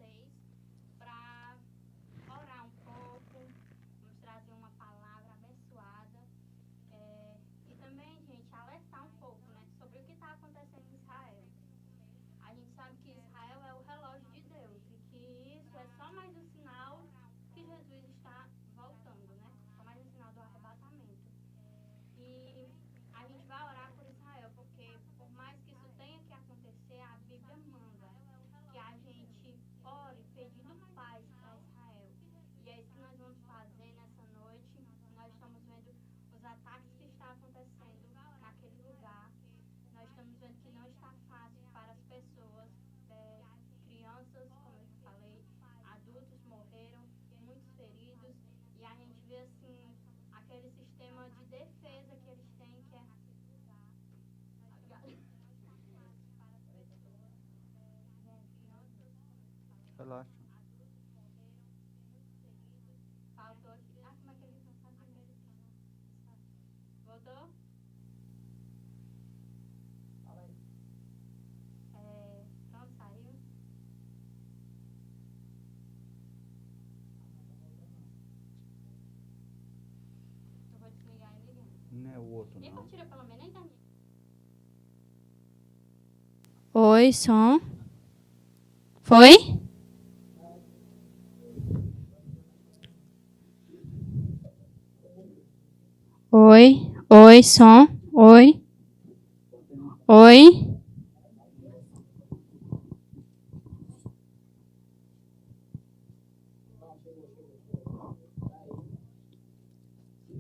vocês para orar um pouco, vamos trazer uma palavra abençoada e também, gente, alertar um pouco, né, sobre o que está acontecendo em Israel. A gente sabe que Israel é o relógio de Deus e que isso é só mais um sinal que Jesus está voltando, né? Só mais um sinal do arrebatamento. E a gente vai orar por Israel, porque por mais que isso tenha que acontecer, a Bíblia manda que a gente ore pedindo paz para Israel. E é isso que nós vamos fazer nessa noite. Nós estamos vendo os ataques que estão acontecendo naquele lugar. Nós estamos vendo que não está fácil para as pessoas, crianças, como eu falei, adultos morreram, muitos feridos, e a gente vê assim aquele sistema de defesa que eles têm, que é Relaxa. faltou aqui. Como é que eles vão fazer? Voltou? Pronto, saiu. Eu vou desligar e ligar. Não é o outro, E não. tira pelo menos a internet. Oi, som. Foi? Oi, som. Oi.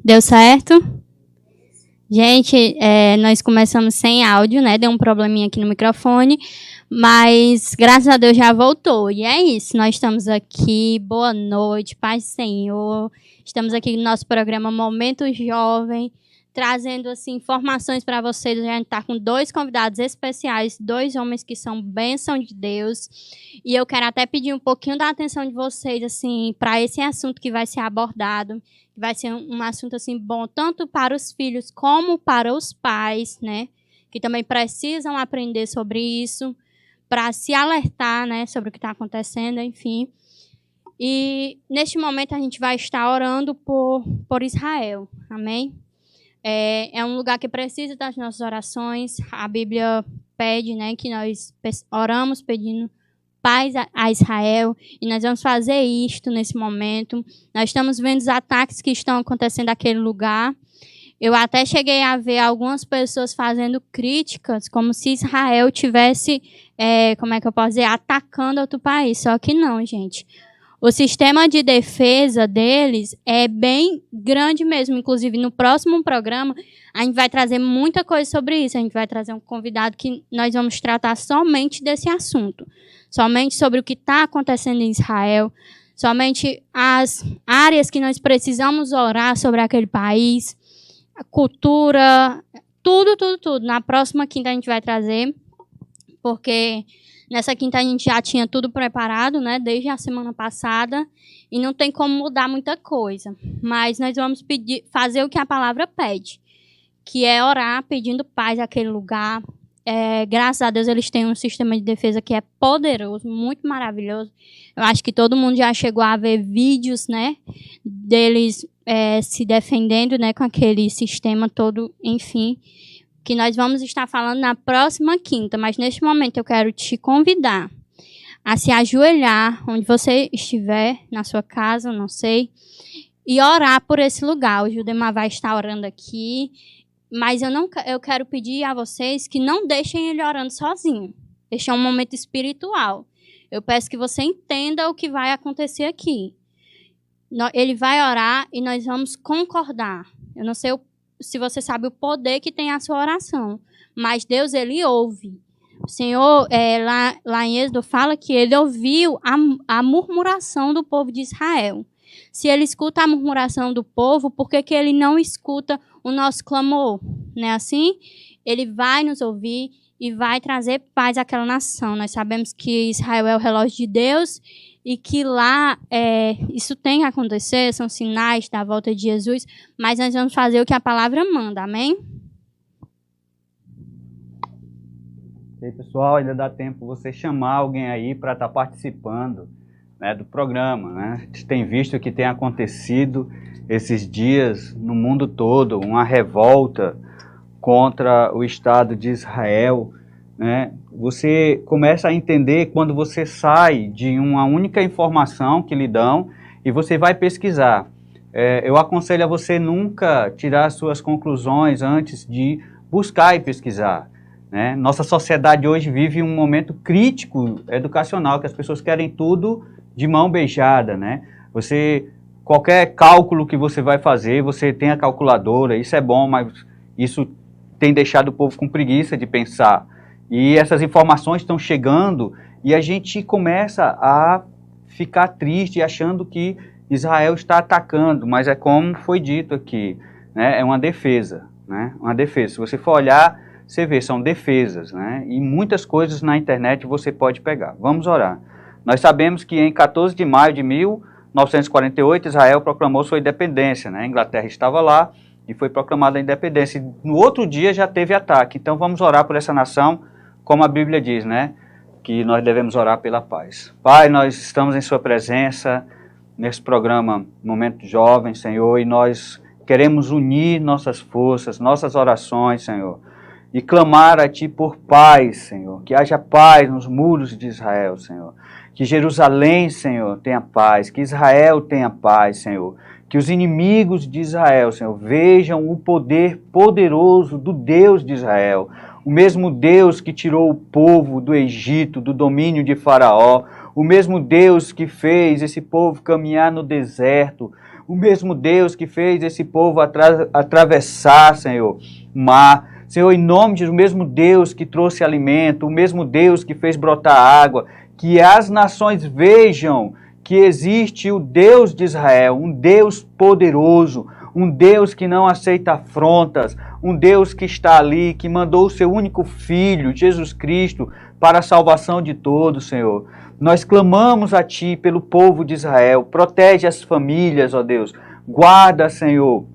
Deu certo? Gente, nós começamos sem áudio, né? Deu um probleminha aqui no microfone, mas graças a Deus já voltou. E é isso, nós estamos aqui. Boa noite, paz do Senhor. Estamos aqui no nosso programa Momento Jovem, trazendo assim informações para vocês. A gente está com 2 convidados especiais, 2 homens que são bênção de Deus. E eu quero até pedir um pouquinho da atenção de vocês assim para esse assunto que vai ser abordado. Vai ser um assunto assim bom tanto para os filhos como para os pais, né? Que também precisam aprender sobre isso, para se alertar, né, sobre o que está acontecendo, enfim. E neste momento a gente vai estar orando por Israel, amém? É um lugar que precisa das nossas orações. A Bíblia pede, né, que nós oramos pedindo paz a Israel, e nós vamos fazer isto nesse momento. Nós estamos vendo os ataques que estão acontecendo naquele lugar. Eu até cheguei a ver algumas pessoas fazendo críticas, como se Israel tivesse, como é que eu posso dizer, atacando outro país. Só que não, gente. O sistema de defesa deles é bem grande mesmo. Inclusive, no próximo programa, a gente vai trazer muita coisa sobre isso. A gente vai trazer um convidado que nós vamos tratar somente desse assunto. Somente sobre o que está acontecendo em Israel. Somente as áreas que nós precisamos orar sobre aquele país. A cultura, tudo. Na próxima quinta a gente vai trazer, porque nessa quinta a gente já tinha tudo preparado, né, desde a semana passada, e não tem como mudar muita coisa. Mas nós vamos fazer o que a palavra pede, que é orar pedindo paz àquele lugar. Graças a Deus eles têm um sistema de defesa que é poderoso, muito maravilhoso. Eu acho que todo mundo já chegou a ver vídeos, né, deles se defendendo, né, com aquele sistema todo, enfim, que nós vamos estar falando na próxima quinta. Mas neste momento eu quero te convidar a se ajoelhar onde você estiver, na sua casa, não sei, e orar por esse lugar. O Judemar vai estar orando aqui. Mas eu quero pedir a vocês que não deixem ele orando sozinho. Este é um momento espiritual. Eu peço que você entenda o que vai acontecer aqui. Ele vai orar e nós vamos concordar. Eu não sei se você sabe o poder que tem a sua oração, mas Deus, ele ouve. O Senhor, lá em Êxodo, fala que ele ouviu a murmuração do povo de Israel. Se ele escuta a murmuração do povo, por que ele não escuta o nosso clamor? Não é assim? Ele vai nos ouvir e vai trazer paz àquela nação. Nós sabemos que Israel é o relógio de Deus e que lá isso tem que acontecer, são sinais da volta de Jesus, mas nós vamos fazer o que a palavra manda, amém? E aí, pessoal, ainda dá tempo você chamar alguém aí para estar participando, né, do programa, né? A gente tem visto que tem acontecido esses dias no mundo todo uma revolta contra o Estado de Israel, né? Você começa a entender quando você sai de uma única informação que lhe dão e você vai pesquisar. Eu aconselho a você nunca tirar suas conclusões antes de buscar e pesquisar, né? Nossa sociedade hoje vive um momento crítico educacional, que as pessoas querem tudo de mão beijada, né? Qualquer cálculo que você vai fazer, você tem a calculadora, isso é bom, mas isso tem deixado o povo com preguiça de pensar. E essas informações estão chegando e a gente começa a ficar triste achando que Israel está atacando, mas é como foi dito aqui, né? É uma defesa, né? Uma defesa. Se você for olhar, você vê, são defesas, né? E muitas coisas na internet você pode pegar. Vamos orar. Nós sabemos que em 14 de maio de 1948, Israel proclamou sua independência, né? A Inglaterra estava lá e foi proclamada a independência. E no outro dia já teve ataque. Então vamos orar por essa nação, como a Bíblia diz, né? Que nós devemos orar pela paz. Pai, nós estamos em sua presença nesse programa Momento Jovem, Senhor, e nós queremos unir nossas forças, nossas orações, Senhor, e clamar a Ti por paz, Senhor, que haja paz nos muros de Israel, Senhor, que Jerusalém, Senhor, tenha paz, que Israel tenha paz, Senhor, que os inimigos de Israel, Senhor, vejam o poder poderoso do Deus de Israel, o mesmo Deus que tirou o povo do Egito, do domínio de Faraó, o mesmo Deus que fez esse povo caminhar no deserto, o mesmo Deus que fez esse povo atravessar, Senhor, o mar. Senhor, em nome de Jesus, o mesmo Deus que trouxe alimento, o mesmo Deus que fez brotar água, que as nações vejam que existe o Deus de Israel, um Deus poderoso, um Deus que não aceita afrontas, um Deus que está ali, que mandou o seu único Filho, Jesus Cristo, para a salvação de todos, Senhor. Nós clamamos a Ti pelo povo de Israel, protege as famílias, ó Deus, guarda, Senhor,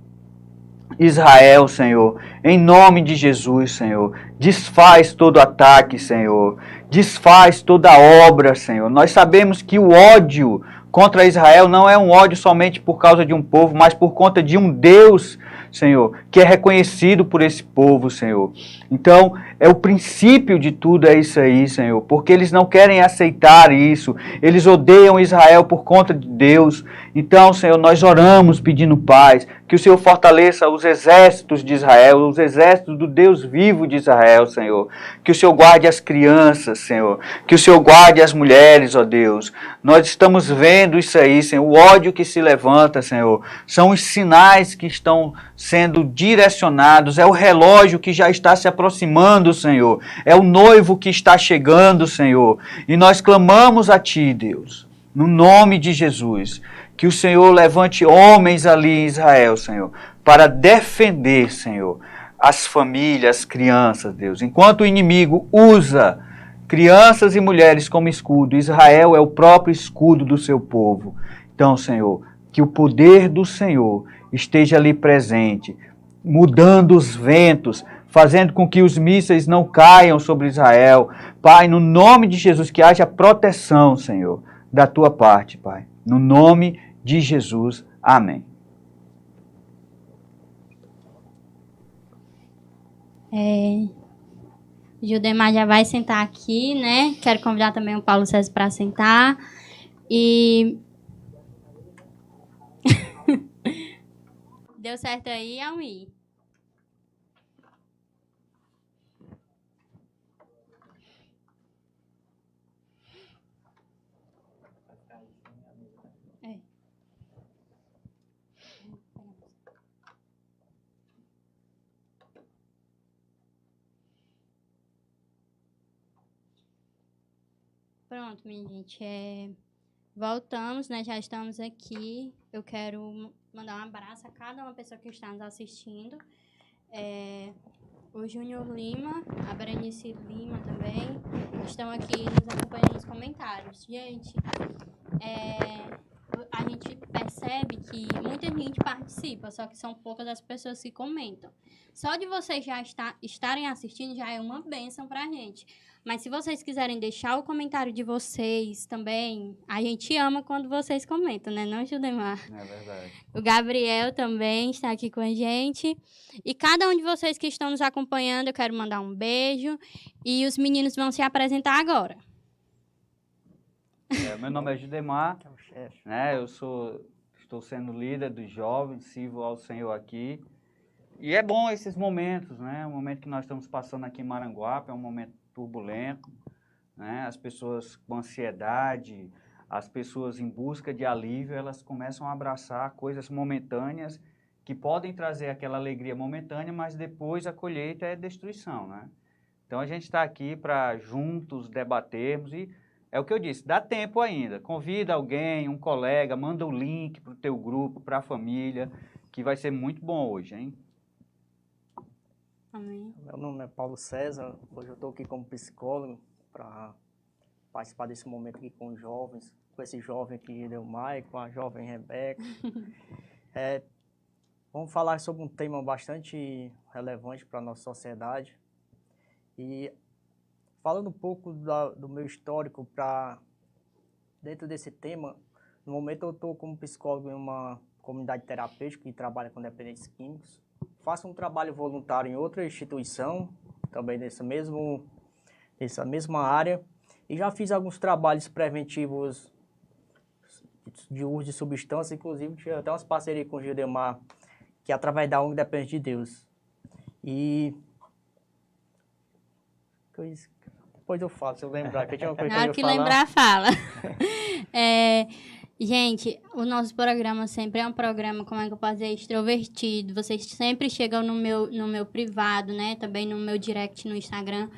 Israel, Senhor, em nome de Jesus, Senhor, desfaz todo ataque, Senhor, desfaz toda obra, Senhor. Nós sabemos que o ódio contra Israel não é um ódio somente por causa de um povo, mas por conta de um Deus, Senhor, que é reconhecido por esse povo, Senhor. Então, o princípio de tudo é isso aí, Senhor, porque eles não querem aceitar isso, eles odeiam Israel por conta de Deus. Então, Senhor, nós oramos pedindo paz, que o Senhor fortaleça os exércitos de Israel, os exércitos do Deus vivo de Israel, Senhor. Que o Senhor guarde as crianças, Senhor, que o Senhor guarde as mulheres, ó Deus. Nós estamos vendo isso aí, Senhor, o ódio que se levanta, Senhor, são os sinais que estão sendo direcionados, é o relógio que já está se aproximando, Senhor, é o noivo que está chegando, Senhor, e nós clamamos a Ti, Deus, no nome de Jesus, que o Senhor levante homens ali em Israel, Senhor, para defender, Senhor, as famílias, as crianças, Deus, enquanto o inimigo usa crianças e mulheres como escudo, Israel é o próprio escudo do seu povo. Então, Senhor, que o poder do Senhor esteja ali presente, mudando os ventos, fazendo com que os mísseis não caiam sobre Israel. Pai, no nome de Jesus, que haja proteção, Senhor, da Tua parte, Pai. No nome de Jesus. Amém. O Judemar já vai sentar aqui, né? Quero convidar também o Paulo César para sentar. E... Deu certo aí, Almi? Pronto, minha gente. Voltamos, né? Já estamos aqui. Eu quero mandar um abraço a cada uma pessoa que está nos assistindo. O Júnior Lima, a Berenice Lima também, estão aqui nos acompanhando nos comentários. Gente, a a gente percebe que muita gente participa, só que são poucas as pessoas que comentam. Só de vocês já estarem assistindo já é uma bênção pra gente. Mas se vocês quiserem deixar o comentário de vocês também, a gente ama quando vocês comentam, né, não, Judemar? É verdade. O Gabriel também está aqui com a gente. E cada um de vocês que estão nos acompanhando, eu quero mandar um beijo. E os meninos vão se apresentar agora. Meu nome é Judemar, né? Estou sendo líder dos jovens, sirvo ao Senhor aqui. E é bom esses momentos, né? O momento que nós estamos passando aqui em Maranguape é um momento turbulento, né? As pessoas com ansiedade, as pessoas em busca de alívio, elas começam a abraçar coisas momentâneas que podem trazer aquela alegria momentânea, mas depois a colheita é destruição, né? Então a gente está aqui para juntos debatermos e é o que eu disse, dá tempo ainda. Convida alguém, um colega, manda o link para o teu grupo, para a família, que vai ser muito bom hoje, hein? Amém. Meu nome é Paulo César, hoje eu estou aqui como psicólogo para participar desse momento aqui com os jovens, com esse jovem aqui, Delmar, com a jovem Rebeca. Vamos falar sobre um tema bastante relevante para a nossa sociedade. E falando um pouco do meu histórico dentro desse tema, no momento eu estou como psicólogo em uma comunidade terapêutica que trabalha com dependentes químicos. Faço um trabalho voluntário em outra instituição, também nessa mesma área, e já fiz alguns trabalhos preventivos de uso de substância, inclusive tinha até umas parcerias com o Gildemar, que é através da ONG Depende de Deus. E depois eu falo, se eu lembrar, que tinha uma coisa Na hora que que eu ia lembrar, fala. Gente, o nosso programa sempre é um programa, como é que eu posso dizer, extrovertido. Vocês sempre chegam no meu privado, né? Também no meu direct no Instagram.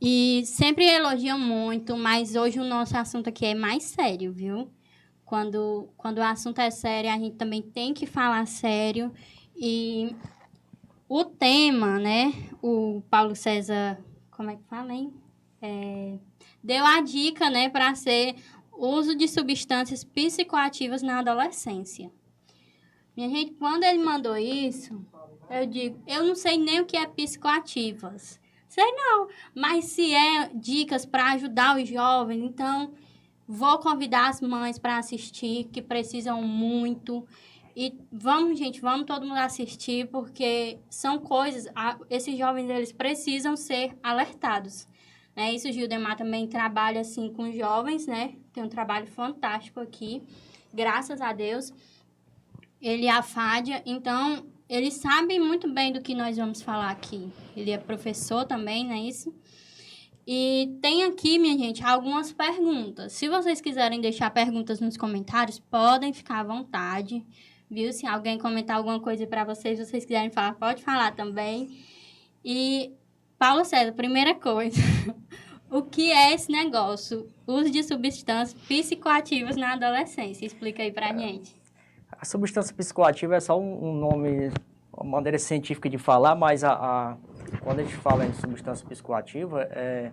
E sempre elogiam muito, mas hoje o nosso assunto aqui é mais sério, viu? Quando o assunto é sério, a gente também tem que falar sério. E o tema, né? O Paulo César, como é que fala, hein? Deu a dica, né, para ser uso de substâncias psicoativas na adolescência. Minha gente, quando ele mandou isso, eu digo, eu não sei nem o que é psicoativas. Sei não, mas se é dicas para ajudar os jovens, então vou convidar as mães para assistir, que precisam muito. E vamos, gente, vamos todo mundo assistir, porque são coisas, esses jovens, eles precisam ser alertados. Isso, o Gildemar também trabalha, assim, com jovens, né? Tem um trabalho fantástico aqui, graças a Deus. Ele é a Fádia, então, ele sabe muito bem do que nós vamos falar aqui. Ele é professor também, não é isso? E tem aqui, minha gente, algumas perguntas. Se vocês quiserem deixar perguntas nos comentários, podem ficar à vontade, viu? Se alguém comentar alguma coisa para vocês, vocês quiserem falar, pode falar também. E... Paulo César, primeira coisa, o que é esse negócio? Uso de substâncias psicoativas na adolescência. Explica aí pra gente. A substância psicoativa é só um nome, uma maneira científica de falar, mas quando a gente fala em substância psicoativa, é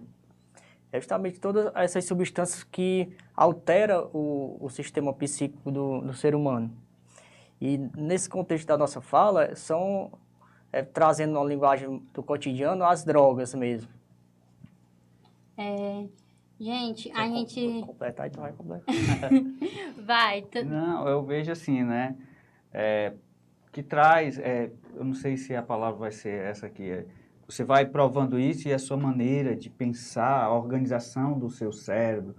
justamente todas essas substâncias que alteram o sistema psíquico do ser humano. E nesse contexto da nossa fala, são... trazendo uma linguagem do cotidiano, as drogas mesmo. Gente, a gente... Completar, então vai completar. Vai. Não, eu vejo assim, né? Que traz, eu não sei se a palavra vai ser essa aqui, você vai provando isso e a sua maneira de pensar, a organização do seu cérebro,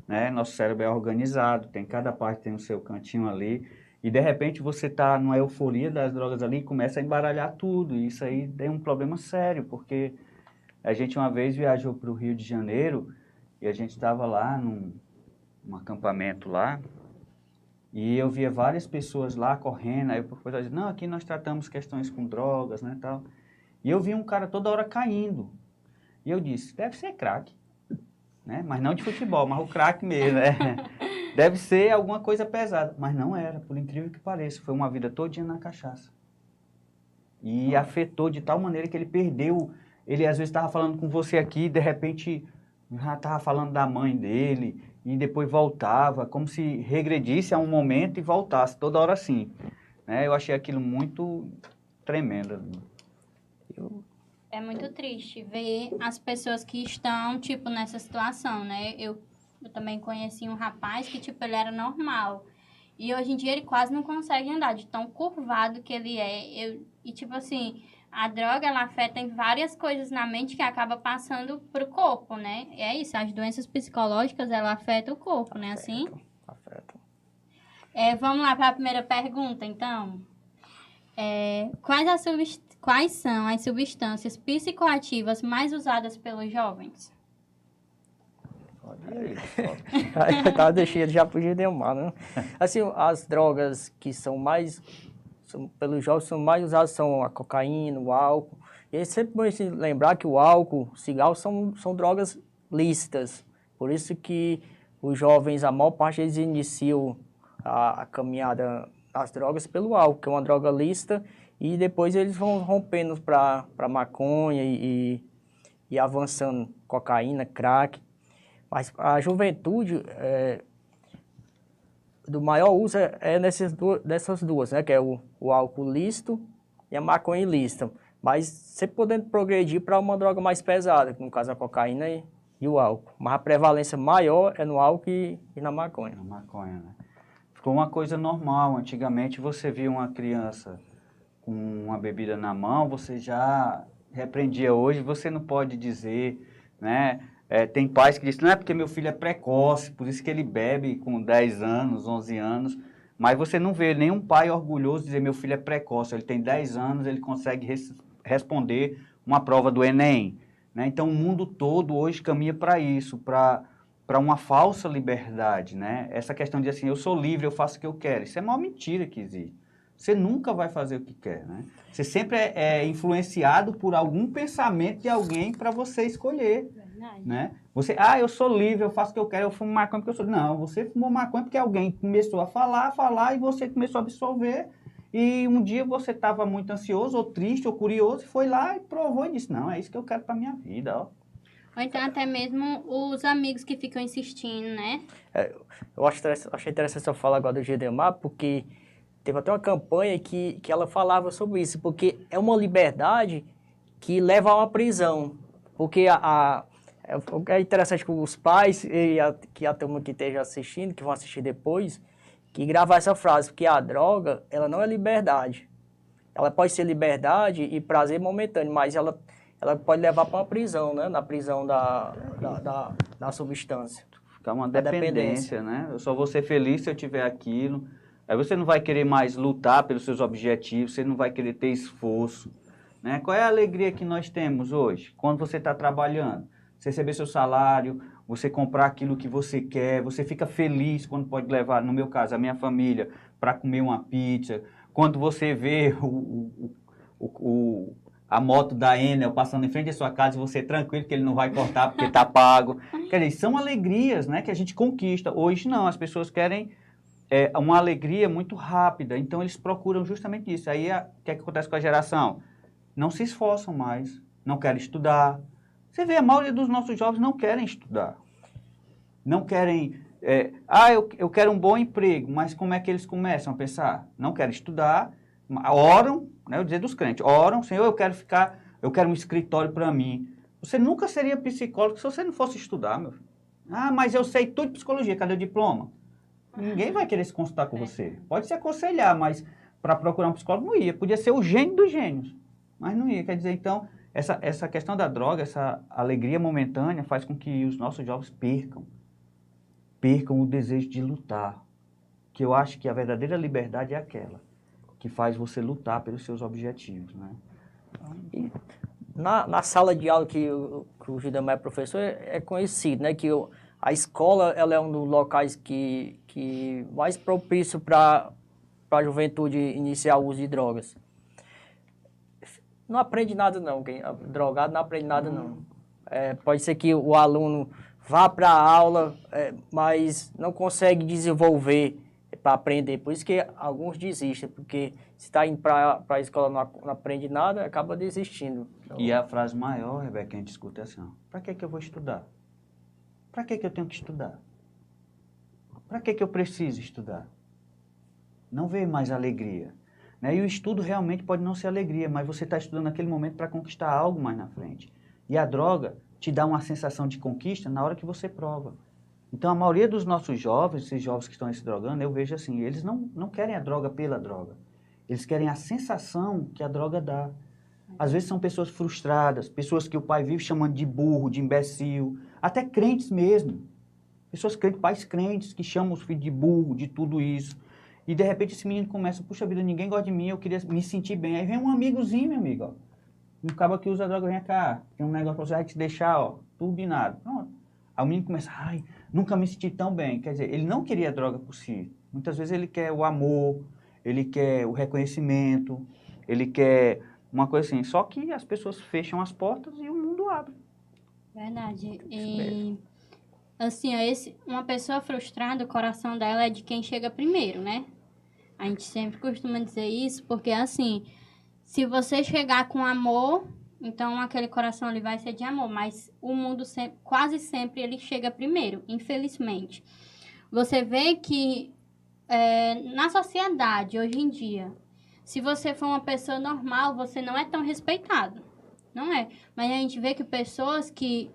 né? Nosso cérebro é organizado, cada parte tem o seu cantinho ali. E, de repente, você está numa euforia das drogas ali e começa a embaralhar tudo. E isso aí tem um problema sério, porque a gente uma vez viajou para o Rio de Janeiro e a gente estava lá num acampamento lá e eu via várias pessoas lá correndo. Aí o professor disse, não, aqui nós tratamos questões com drogas, né, tal. E eu vi um cara toda hora caindo. E eu disse, deve ser crack, né? Mas não de futebol, mas o crack mesmo, né? Deve ser alguma coisa pesada, mas não era, por incrível que pareça. Foi uma vida todinha na cachaça. E afetou de tal maneira que ele perdeu. Ele às vezes estava falando com você aqui, de repente já estava falando da mãe dele. e depois voltava, como se regredisse a um momento e voltasse toda hora assim. Né? Eu achei aquilo muito tremendo. É muito triste ver as pessoas que estão, tipo, nessa situação, né? Eu também conheci um rapaz que, tipo, ele era normal. E hoje em dia ele quase não consegue andar, de tão curvado que ele é. E, tipo assim, a droga, ela afeta em várias coisas na mente que acaba passando pro corpo, né? E é isso, as doenças psicológicas, ela afeta o corpo, né? Assim? Afeta. Vamos lá para a primeira pergunta, então. Quais são as substâncias psicoativas mais usadas pelos jovens? Tá deixando já pro Gidemar, né? Assim, as drogas que pelos jovens são mais usadas são a cocaína, o álcool. E é sempre bom se lembrar que o álcool, o cigarro são drogas lícitas. Por isso que os jovens, a maior parte deles iniciam a caminhada das drogas pelo álcool, que é uma droga lícita, e depois eles vão rompendo para maconha e avançando cocaína, crack. Mas a juventude, do maior uso dessas duas, né? Que é o álcool lícito e a maconha ilícita. Mas sempre podendo progredir para uma droga mais pesada, que no caso a cocaína e o álcool. Mas a prevalência maior é no álcool e na maconha. Na maconha, né? Ficou uma coisa normal. Antigamente você via uma criança com uma bebida na mão, você já repreendia. Hoje você não pode dizer, né? Tem pais que dizem, não é porque meu filho é precoce, por isso que ele bebe com 10 anos, 11 anos, mas você não vê nenhum pai orgulhoso dizer, meu filho é precoce, ele tem 10 anos, ele consegue responder uma prova do Enem. Né? Então, o mundo todo hoje caminha para isso, para uma falsa liberdade. Né? Essa questão de assim, eu sou livre, eu faço o que eu quero, isso é uma mentira que existe. Você nunca vai fazer o que quer. Né? Você sempre é influenciado por algum pensamento de alguém para você escolher. Né? Você, eu sou livre, eu faço o que eu quero, eu fumo maconha porque eu sou... Não, você fumou maconha porque alguém começou a falar e você começou a absorver. E um dia você estava muito ansioso, ou triste, ou curioso, e foi lá e provou e disse, não, é isso que eu quero para minha vida. Ó. Ou então até mesmo os amigos que ficam insistindo, né? Eu achei interessante eu falar agora do Gidemar, porque teve até uma campanha que ela falava sobre isso, porque é uma liberdade que leva a uma prisão. Porque é interessante que os pais e a turma que esteja assistindo, que vão assistir depois, que gravar essa frase, porque a droga, ela não é liberdade. Ela pode ser liberdade e prazer momentâneo, mas ela pode levar para uma prisão, né? Na prisão da substância. Ficar uma dependência, né? Eu só vou ser feliz se eu tiver aquilo. Aí você não vai querer mais lutar pelos seus objetivos, você não vai querer ter esforço. Né? Qual é a alegria que nós temos hoje? Quando você está trabalhando, você receber seu salário, você comprar aquilo que você quer, você fica feliz quando pode levar, no meu caso, a minha família, para comer uma pizza. Quando você vê a moto da Enel passando em frente à sua casa e você tranquilo que ele não vai cortar porque está pago. Quer dizer, são alegrias, né, que a gente conquista. Hoje não, as pessoas querem uma alegria muito rápida, então eles procuram justamente isso. Aí o que acontece com a geração? Não se esforçam mais, não querem estudar. Você vê, a maioria dos nossos jovens não querem estudar. Não querem... eu quero um bom emprego, mas como é que eles começam a pensar? Não querem estudar, oram, né, eu dizer dos crentes, oram, Senhor, eu quero um escritório para mim. Você nunca seria psicólogo se você não fosse estudar, meu filho. Mas eu sei tudo de psicologia, cadê o diploma? Ninguém vai querer se consultar com você. Pode se aconselhar, mas para procurar um psicólogo não ia. Podia ser o gênio dos gênios, mas não ia. Quer dizer, então, essa questão da droga, essa alegria momentânea faz com que os nossos jovens percam o desejo de lutar. Que eu acho que a verdadeira liberdade é aquela que faz você lutar pelos seus objetivos, né? E na sala de aula que o Gidemar é professor, é conhecido, né? Que a escola ela é um dos locais que mais propício para a juventude iniciar o uso de drogas. Não aprende nada não, quem drogado não aprende nada não. Pode ser que o aluno vá para a aula, mas não consegue desenvolver para aprender. Por isso que alguns desistem, porque se está indo para a escola não aprende nada, acaba desistindo. Então, e a frase maior, Rebeca, que a gente escuta é assim, para que eu vou estudar? Para que eu tenho que estudar? Para que eu preciso estudar? Não vê mais alegria. Né? E o estudo realmente pode não ser alegria, mas você está estudando naquele momento para conquistar algo mais na frente. E a droga te dá uma sensação de conquista na hora que você prova. Então, a maioria dos nossos jovens, esses jovens que estão se drogando, eu vejo assim, eles não querem a droga pela droga. Eles querem a sensação que a droga dá. Às vezes são pessoas frustradas, pessoas que o pai vive chamando de burro, de imbecil, até crentes mesmo. Pessoas crentes, pais crentes que chamam os filhos de burro, de tudo isso. E de repente esse menino começa, puxa vida, ninguém gosta de mim, eu queria me sentir bem. Aí vem um amigozinho, meu amigo, ó. Um cara que usa droga, vem cá, tem um negócio pra você, vai te deixar, ó, tudo e nada. Pronto. Aí o menino começa, ai, nunca me senti tão bem. Quer dizer, ele não queria droga por si. Muitas vezes ele quer o amor, ele quer o reconhecimento, ele quer uma coisa assim. Só que as pessoas fecham as portas e o mundo abre. Verdade. E, assim, ó, uma pessoa frustrada, o coração dela é de quem chega primeiro, né? A gente sempre costuma dizer isso, porque, assim, se você chegar com amor, então aquele coração ali vai ser de amor, mas o mundo quase sempre ele chega primeiro, infelizmente. Você vê que na sociedade, hoje em dia, se você for uma pessoa normal, você não é tão respeitado. Não é. Mas a gente vê que pessoas que,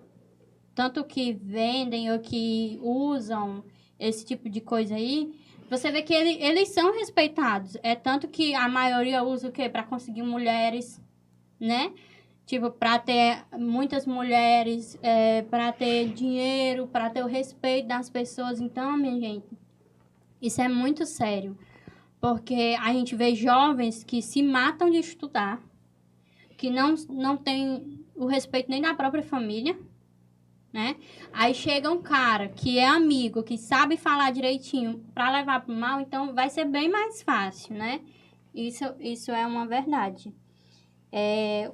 tanto que vendem ou que usam esse tipo de coisa aí, você vê que eles são respeitados. É tanto que a maioria usa o quê? Para conseguir mulheres, né? Tipo, para ter muitas mulheres, para ter dinheiro, para ter o respeito das pessoas. Então, minha gente, isso é muito sério. Porque a gente vê jovens que se matam de estudar, que não tem o respeito nem da própria família, né? Aí chega um cara que é amigo, que sabe falar direitinho para levar pro mal, então vai ser bem mais fácil, né? Isso é uma verdade.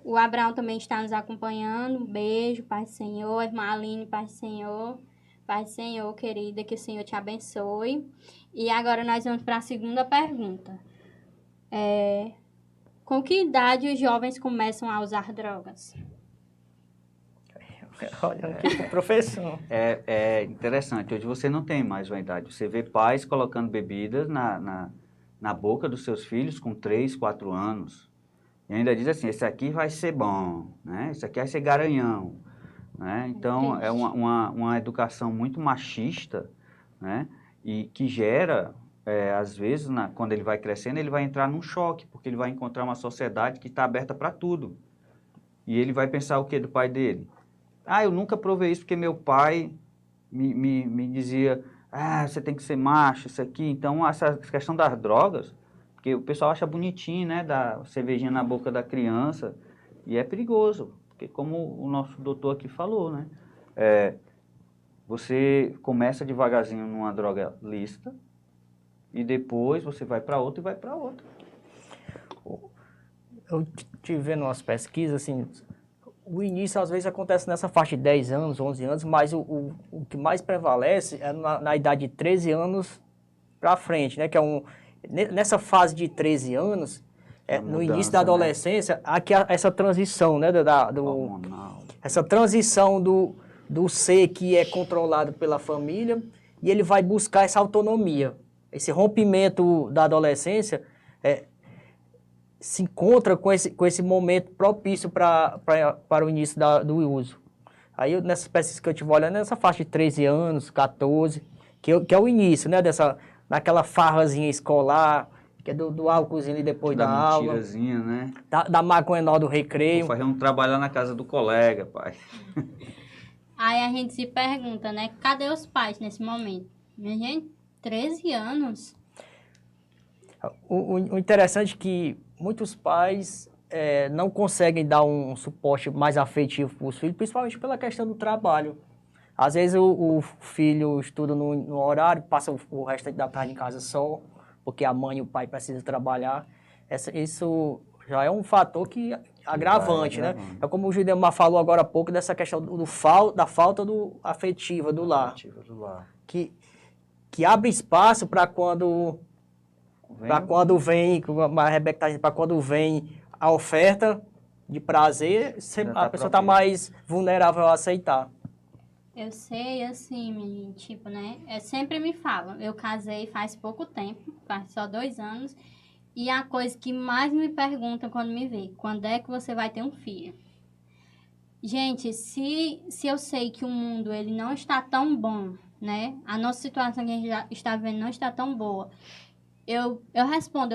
O Abraão também está nos acompanhando. Um beijo, Pai do Senhor. Irmã Aline, Pai do Senhor. Pai do Senhor, querida, que o Senhor te abençoe. E agora nós vamos para a segunda pergunta. Com que idade os jovens começam a usar drogas? Olha, aqui com o professor. É interessante, hoje você não tem mais uma idade. Você vê pais colocando bebidas na boca dos seus filhos com 3, 4 anos. E ainda diz assim, esse aqui vai ser bom, né? Esse aqui vai ser garanhão. Né? Então, é uma educação muito machista, né? E que gera, às vezes, quando ele vai crescendo, ele vai entrar num choque, porque ele vai encontrar uma sociedade que está aberta para tudo. E ele vai pensar o quê do pai dele? Eu nunca provei isso porque meu pai me dizia, você tem que ser macho, isso aqui. Então, essa questão das drogas, porque o pessoal acha bonitinho, né, dar cervejinha na boca da criança, e é perigoso, porque como o nosso doutor aqui falou, né, você começa devagarzinho numa droga lícita, e depois você vai para outra e vai para outra. Eu estive vendo umas pesquisas, assim, o início às vezes acontece nessa faixa de 10 anos, 11 anos, mas o que mais prevalece é na idade de 13 anos para frente, né, que é nessa fase de 13 anos, no início da adolescência, né? Aqui essa transição, né, essa transição do ser que é controlado pela família e ele vai buscar essa autonomia. Esse rompimento da adolescência se encontra com esse momento propício para o início do uso. Aí, nessas pesquisas que eu estive olhando, nessa faixa de 13 anos, 14, que é o início, né, naquela farrazinha escolar, que é do álcoolzinho ali depois da aula. Mentirazinha, né? Da maconha do recreio. Vou fazer um trabalho lá na casa do colega, pai. Aí a gente se pergunta, né? Cadê os pais nesse momento? Minha gente, 13 anos. O interessante é que muitos pais não conseguem dar um suporte mais afetivo para os filhos, principalmente pela questão do trabalho. Às vezes o filho estuda no horário, passa o resto da tarde em casa só, porque a mãe e o pai precisam trabalhar. Isso já é um fator agravante, né? É como o Judemar falou agora há pouco, dessa questão da falta afetiva do lar. Que abre espaço para quando vem a oferta de prazer, a pessoa está mais vulnerável a aceitar. Eu sei, assim, menino, tipo, né? Sempre me falam. Eu casei faz pouco tempo, faz só 2 anos. E a coisa que mais me perguntam quando me vê, quando é que você vai ter um filho? Gente, se eu sei que o mundo ele não está tão bom, né? A nossa situação que a gente já está vivendo não está tão boa. Eu respondo,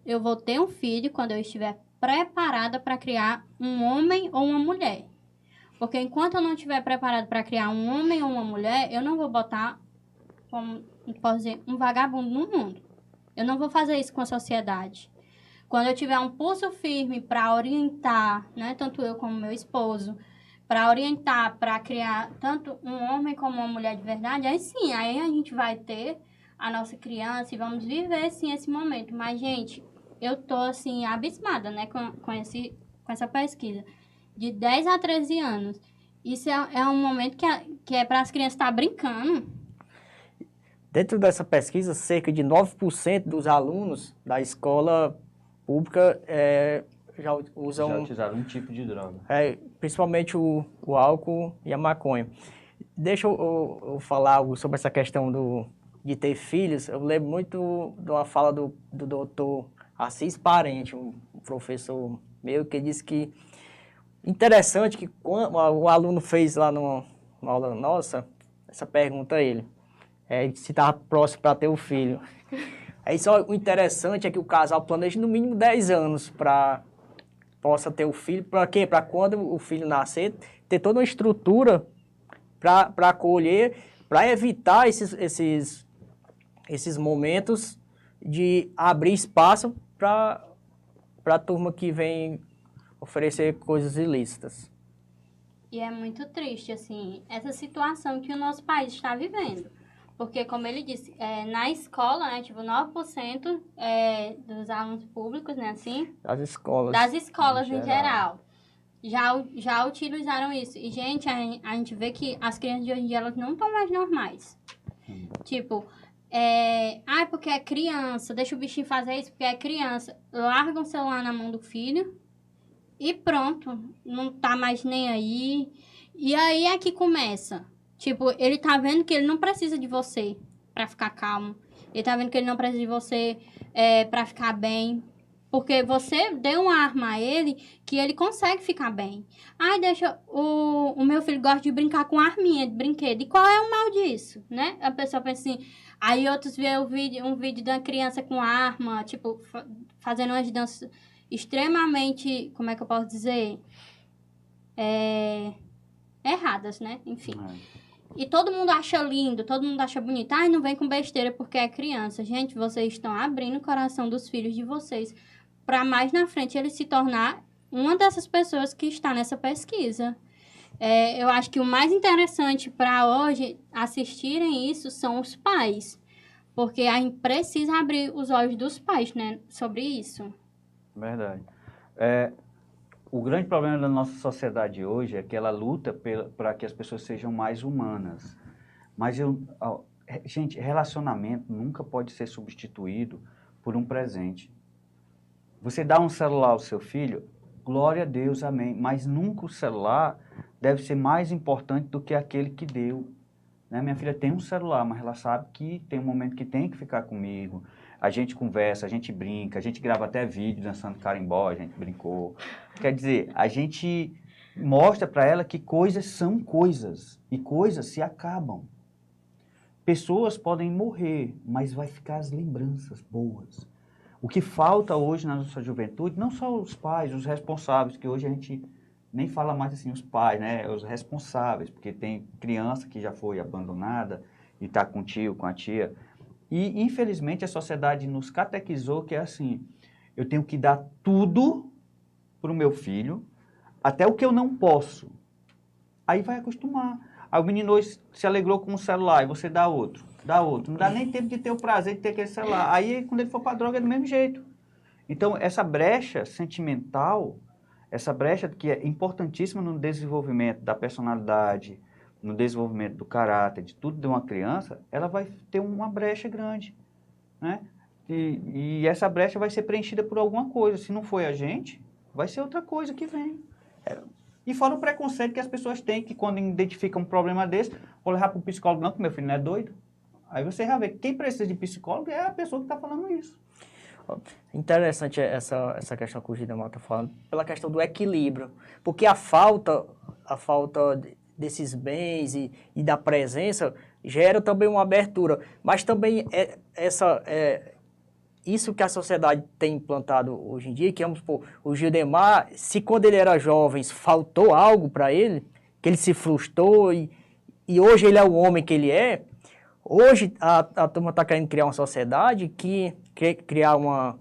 eu vou ter um filho quando eu estiver preparada para criar um homem ou uma mulher. Porque enquanto eu não estiver preparada para criar um homem ou uma mulher, eu não vou botar, como posso dizer, um vagabundo no mundo. Eu não vou fazer isso com a sociedade. Quando eu tiver um pulso firme para orientar, né, tanto eu como meu esposo, para orientar, para criar tanto um homem como uma mulher de verdade, aí sim, aí a gente vai ter a nossa criança e vamos viver, sim, esse momento. Mas, gente, eu tô, assim, abismada, né, com essa pesquisa. De 10 a 13 anos. Isso é um momento que é para as crianças estar brincando. Dentro dessa pesquisa, cerca de 9% dos alunos da escola pública já usam... Já utilizaram um tipo de droga. Principalmente o álcool e a maconha. Deixa eu falar algo sobre essa questão de ter filhos. Eu lembro muito de uma fala do doutor Assis Parente, um professor meu, que disse que interessante que quando o aluno fez lá numa aula nossa, essa pergunta a ele, se estava próximo para ter o filho. Aí só o interessante é que o casal planeja no mínimo 10 anos para possa ter o filho. Para quê? Para quando o filho nascer, ter toda uma estrutura para acolher, para evitar esses momentos de abrir espaço para a turma que vem oferecer coisas ilícitas. E é muito triste, assim, essa situação que o nosso país está vivendo. Porque, como ele disse, na escola, né, tipo, 9% dos alunos públicos, né, assim... Das escolas em geral. Já utilizaram isso. E, gente, a gente vê que as crianças de hoje em dia, elas não estão mais normais. Tipo, porque é criança, deixa o bichinho fazer isso porque é criança. Larga o celular na mão do filho e pronto. Não tá mais nem aí. E aí é que começa. Tipo, ele tá vendo que ele não precisa de você pra ficar calmo. Ele tá vendo que ele não precisa de você pra ficar bem. Porque você deu uma arma a ele que ele consegue ficar bem. Ai, o meu filho gosta de brincar com arminha de brinquedo. E qual é o mal disso, né? A pessoa pensa assim... Aí outros vê um vídeo de uma criança com arma, tipo, fazendo umas danças extremamente... Como é que eu posso dizer? Erradas, né? Enfim. E todo mundo acha lindo, todo mundo acha bonito. Ai, não vem com besteira porque é criança. Gente, vocês estão abrindo o coração dos filhos de vocês para mais na frente ele se tornar uma dessas pessoas que está nessa pesquisa. Eu acho que o mais interessante para hoje assistirem isso são os pais. Porque a gente precisa abrir os olhos dos pais, né, sobre isso. Verdade. O grande problema da nossa sociedade hoje é que ela luta para que as pessoas sejam mais humanas. Mas, gente, relacionamento nunca pode ser substituído por um presente. Você dá um celular ao seu filho, glória a Deus, amém. Mas nunca o celular deve ser mais importante do que aquele que deu. Né? Minha filha tem um celular, mas ela sabe que tem um momento que tem que ficar comigo. A gente conversa, a gente brinca, a gente grava até vídeo dançando carimbó, a gente brincou. Quer dizer, a gente mostra para ela que coisas são coisas e coisas se acabam. Pessoas podem morrer, mas vai ficar as lembranças boas. O que falta hoje na nossa juventude, não só os pais, os responsáveis, que hoje a gente nem fala mais assim os pais, né? Os responsáveis, porque tem criança que já foi abandonada e está com o tio, com a tia. E, infelizmente, a sociedade nos catequizou que é assim, eu tenho que dar tudo para o meu filho, até o que eu não posso. Aí vai acostumar. Aí o menino hoje se alegrou com um celular e você dá outro. Não dá nem tempo de ter o prazer de ter aquele celular. Aí, quando ele for para a droga, é do mesmo jeito. Então, essa brecha sentimental, essa brecha que é importantíssima no desenvolvimento da personalidade, no desenvolvimento do caráter, de tudo de uma criança, ela vai ter uma brecha grande, né? E essa brecha vai ser preenchida por alguma coisa. Se não foi a gente, vai ser outra coisa que vem. E fora o preconceito que as pessoas têm, que quando identificam um problema desse, vou levar para o psicólogo, não, que meu filho não é doido. Aí você já vê, quem precisa de psicólogo é a pessoa que está falando isso. Interessante essa questão que o Gidemar está falando, pela questão do equilíbrio. Porque a falta desses bens e da presença gera também uma abertura. Mas também isso que a sociedade tem implantado hoje em dia, que vamos supor, o Gildemar, se quando ele era jovem faltou algo para ele, que ele se frustrou e hoje ele é o homem que ele é, hoje a turma está querendo criar uma sociedade que criar uma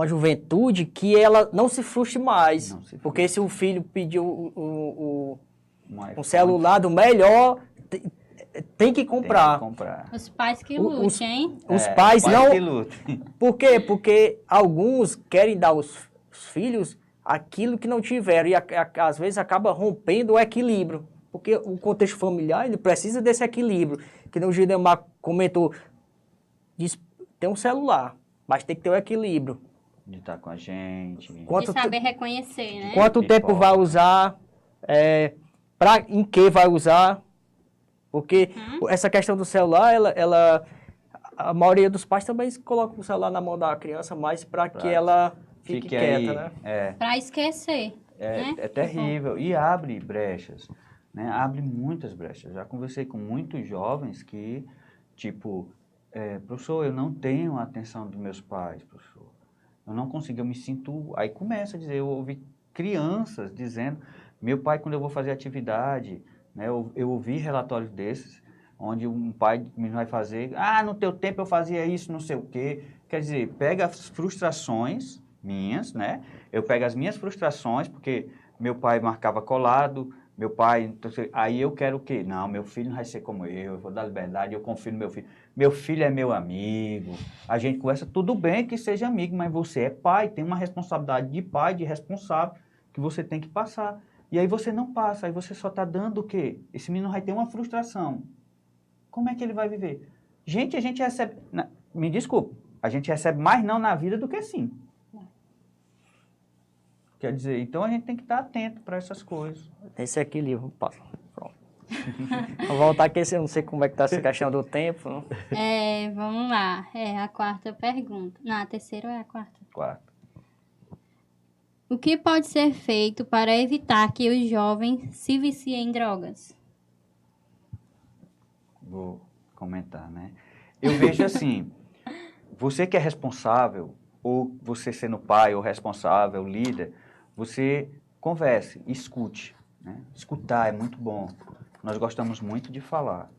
juventude que ela não se frustre mais. Porque se o filho pediu um celular do melhor, tem que comprar. Os pais que lutem, Os pais não... que lutem. Por quê? Porque alguns querem dar aos filhos aquilo que não tiveram. E às vezes acaba rompendo o equilíbrio. Porque o contexto familiar, ele precisa desse equilíbrio. Que nem o Gildemar comentou, diz, tem um celular, mas tem que ter o equilíbrio. De estar com a gente. De saber reconhecer, né? Quanto tempo vai usar, em que vai usar. Porque essa questão do celular, a maioria dos pais também colocam o celular na mão da criança, mais para que ela fique quieta, aí, né? Para esquecer. Né? É terrível. E abre brechas, né? Abre muitas brechas. Já conversei com muitos jovens que, tipo, professor, eu não tenho a atenção dos meus pais, professor. Eu não consigo, eu me sinto... Aí começa a dizer, eu ouvi crianças dizendo, meu pai, quando eu vou fazer atividade, né, eu ouvi relatórios desses, onde um pai me vai fazer, no teu tempo eu fazia isso, não sei o quê. Quer dizer, pega as frustrações minhas, né? Eu pego as minhas frustrações, porque meu pai marcava colado, meu pai... Então, aí eu quero o quê? Não, meu filho não vai ser como eu vou dar liberdade, eu confio no meu filho. Meu filho é meu amigo, a gente conversa, tudo bem que seja amigo, mas você é pai, tem uma responsabilidade de pai, de responsável, que você tem que passar. E aí você não passa, aí você só está dando o quê? Esse menino vai ter uma frustração. Como é que ele vai viver? Gente, a gente recebe... Me desculpe, a gente recebe mais não na vida do que sim. Quer dizer, então a gente tem que estar atento para essas coisas. Esse equilíbrio, passa. Pronto. Vou voltar aqui, eu não sei como é que está essa questão do tempo. Não? Vamos lá. A quarta pergunta. Não, a terceira ou é a quarta? Quarta. O que pode ser feito para evitar que os jovens se viciem em drogas? Vou comentar, né? Eu vejo assim, você que é responsável, ou você sendo pai ou responsável, líder, você converse, escute. Né? Escutar é muito bom. Nós gostamos muito de falar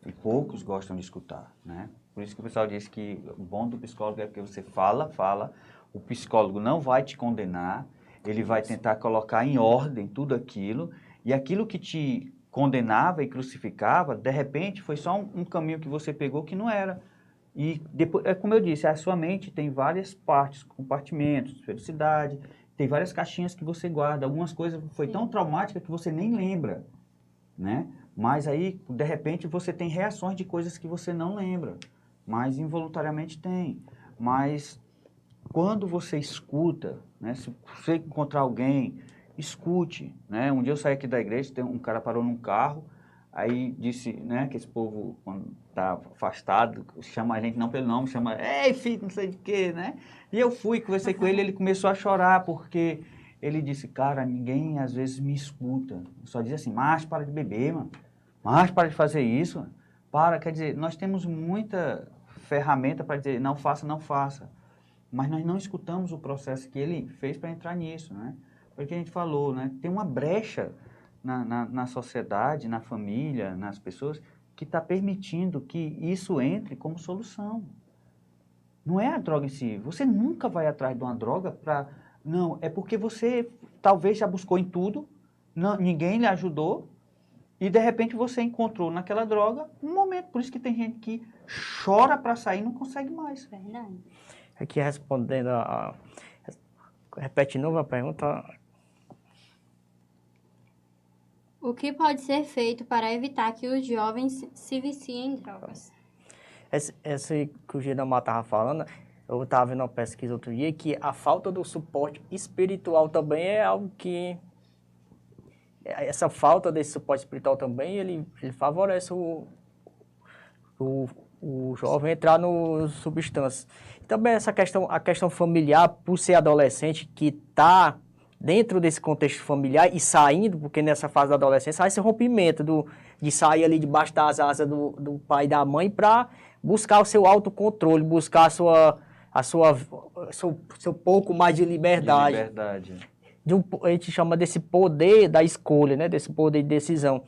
e poucos gostam de escutar. Né? Por isso que o pessoal diz que o bom do psicólogo é que você fala, o psicólogo não vai te condenar, ele vai tentar colocar em ordem tudo aquilo, e aquilo que te condenava e crucificava, de repente foi só um caminho que você pegou que não era. E depois, como eu disse, a sua mente tem várias partes, compartimentos, felicidade, tem várias caixinhas que você guarda. Algumas coisas foi tão traumática que você nem lembra, né? Mas aí, de repente, você tem reações de coisas que você não lembra, mas involuntariamente tem. Mas quando você escuta, né? Se você encontrar alguém, escute, né? Um dia eu saí aqui da igreja, um cara parou num carro, aí disse, né, que esse povo, quando está afastado, chama a gente não pelo nome, chama, ei, filho, não sei de quê, né? E eu fui, conversei com ele começou a chorar, porque ele disse, cara, ninguém às vezes me escuta. Só diz assim, mas para de beber, mano. Mas para de fazer isso. Para, quer dizer, nós temos muita ferramenta para dizer, não faça, não faça. Mas nós não escutamos o processo que ele fez para entrar nisso, né? Porque a gente falou, né? Tem uma brecha na sociedade, na família, nas pessoas, que está permitindo que isso entre como solução. Não é a droga em si. Você nunca vai atrás de uma droga para... Não, é porque você talvez já buscou em tudo, ninguém lhe ajudou, e de repente você encontrou naquela droga um momento. Por isso que tem gente que chora para sair e não consegue mais. Verdade. Aqui respondendo repete de novo a pergunta. O que pode ser feito para evitar que os jovens se viciem em drogas? Essa que o Gildemar estava falando, eu estava vendo uma pesquisa outro dia que a falta do suporte espiritual também é algo que... Essa falta desse suporte espiritual também, ele favorece o jovem entrar no substância. E também a questão familiar, por ser adolescente, que está dentro desse contexto familiar e saindo, porque nessa fase da adolescência há esse rompimento de sair ali debaixo das asas do pai e da mãe para buscar o seu autocontrole, buscar seu pouco mais de liberdade. De liberdade. A gente chama desse poder da escolha, né? Desse poder de decisão.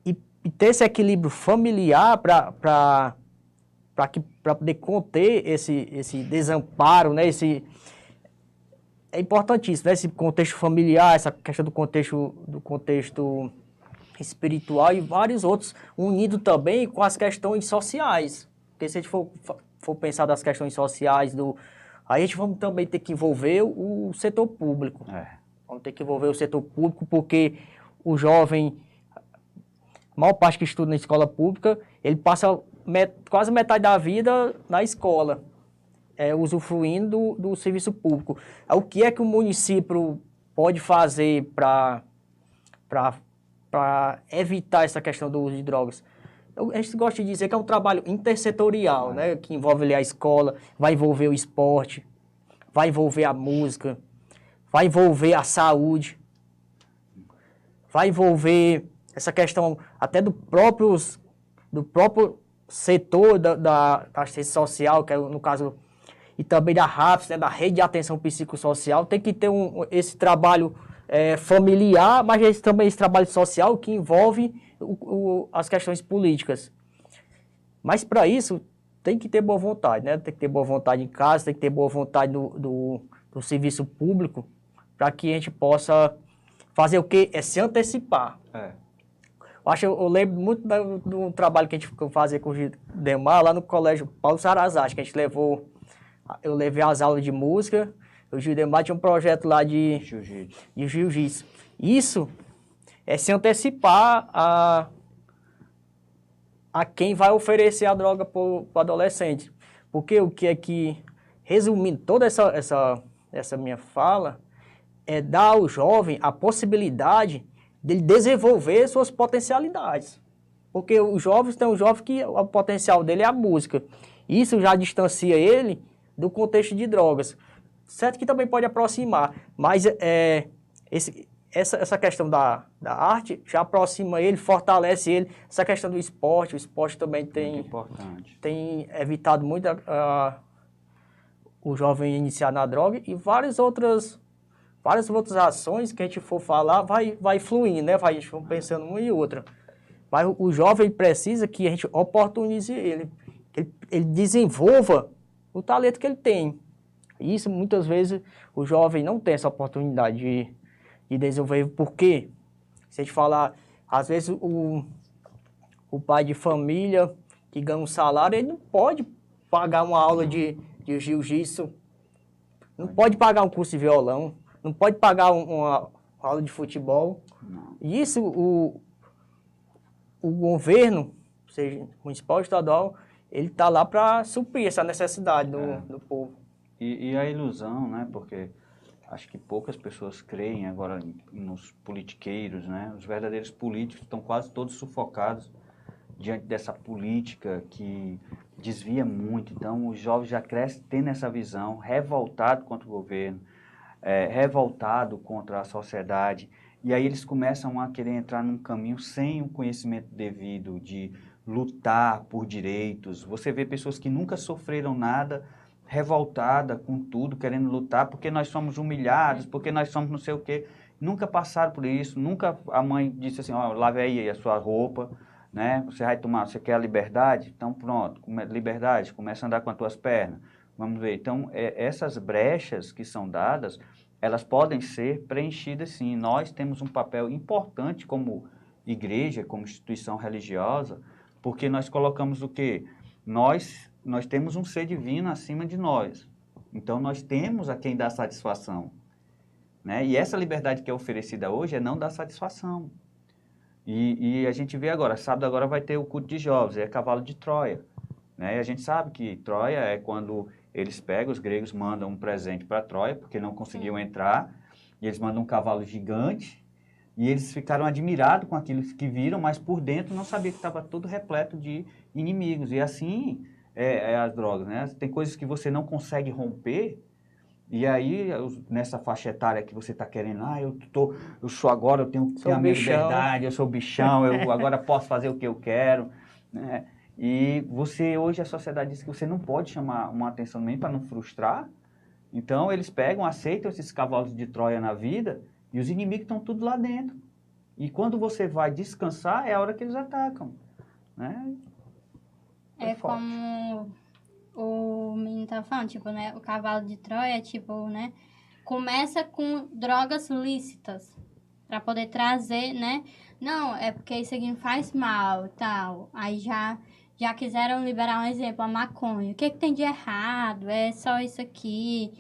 E ter esse equilíbrio familiar para poder conter esse desamparo, né? É importantíssimo, né? Esse contexto familiar, essa questão do contexto espiritual e vários outros, unido também com as questões sociais. Porque se a gente for pensar das questões sociais, aí a gente vamos também ter que envolver o setor público. Vamos ter que envolver o setor público, porque o jovem, a maior parte que estuda na escola pública, ele passa quase metade da vida na escola, usufruindo do serviço público. O que é que o município pode fazer para evitar essa questão do uso de drogas? A gente gosta de dizer que é um trabalho intersetorial, né? Que envolve ali a escola, vai envolver o esporte, vai envolver a música, vai envolver a saúde, vai envolver essa questão até do próprio setor da assistência social, que é no caso, e também da RAPS, né? Da Rede de Atenção Psicossocial. Tem que ter esse trabalho familiar, mas também esse trabalho social que envolve as questões políticas. Mas para isso tem que ter boa vontade, né? Tem que ter boa vontade em casa, tem que ter boa vontade do serviço público, para que a gente possa fazer o quê? Se antecipar. Eu lembro muito do trabalho que a gente fazia com o Gildemar lá no Colégio Paulo Sarazate, que eu levei as aulas de música, o Gildemar tinha um projeto lá de jiu-jitsu. Isso é se antecipar a quem vai oferecer a droga para o adolescente. Porque o que é que, resumindo toda essa minha fala, é dar ao jovem a possibilidade de ele desenvolver suas potencialidades. Porque os jovens tem um jovem que o potencial dele é a música. Isso já distancia ele do contexto de drogas. Certo que também pode aproximar, mas essa questão da arte já aproxima ele, fortalece ele. Essa questão do esporte, o esporte também tem evitado muito o jovem iniciar na droga, e várias outras ações que a gente for falar vai fluindo, né? A gente vai pensando uma e outra. Mas o jovem precisa que a gente oportunize ele, que ele desenvolva o talento que ele tem. E isso, muitas vezes, o jovem não tem essa oportunidade de desenvolver. Por quê? Se a gente falar, às vezes, o pai de família que ganha um salário, ele não pode pagar uma aula de jiu-jitsu, não pode pagar um curso de violão, não pode pagar uma aula de futebol. E isso, o governo, seja municipal ou estadual, ele está lá para suprir essa necessidade do povo. E a ilusão, né? Porque acho que poucas pessoas creem agora nos politiqueiros, né? Os verdadeiros políticos estão quase todos sufocados diante dessa política que desvia muito. Então, os jovens já crescem tendo essa visão, revoltado contra o governo, revoltado contra a sociedade. E aí eles começam a querer entrar num caminho sem o conhecimento devido de lutar por direitos. Você vê pessoas que nunca sofreram nada, revoltada com tudo, querendo lutar, porque nós somos humilhados, porque nós somos não sei o quê. Nunca passaram por isso, nunca a mãe disse assim, ó, lave aí a sua roupa, né? Você quer a liberdade? Então pronto, liberdade, começa a andar com as tuas pernas. Vamos ver. Então, essas brechas que são dadas, elas podem ser preenchidas sim. Nós temos um papel importante como igreja, como instituição religiosa, porque nós colocamos o quê? Nós temos um ser divino acima de nós. Então, nós temos a quem dar satisfação. Né? E essa liberdade que é oferecida hoje é não dar satisfação. E a gente vê agora, sábado agora vai ter o culto de jovens, é cavalo de Troia. né? E a gente sabe que Troia é quando eles pegam, os gregos mandam um presente para Troia, porque não conseguiam entrar, e eles mandam um cavalo gigante, e eles ficaram admirados com aquilo que viram, mas por dentro não sabiam que estava tudo repleto de inimigos. E assim é as drogas, né? Tem coisas que você não consegue romper, e aí nessa faixa etária que você está querendo, eu sou agora, eu tenho a minha liberdade, eu sou bichão, eu agora posso fazer o que eu quero, né? E hoje a sociedade diz que você não pode chamar uma atenção nem para não frustrar. Então eles pegam, aceitam esses cavalos de Troia na vida, e os inimigos estão tudo lá dentro. E quando você vai descansar, é a hora que eles atacam, né? É como o menino tá falando, tipo, né? O cavalo de Troia, tipo, né? Começa com drogas lícitas, para poder trazer, né? Não, é porque isso aqui não faz mal e tal. Aí já quiseram liberar um exemplo, a maconha. O que tem de errado? É só isso aqui.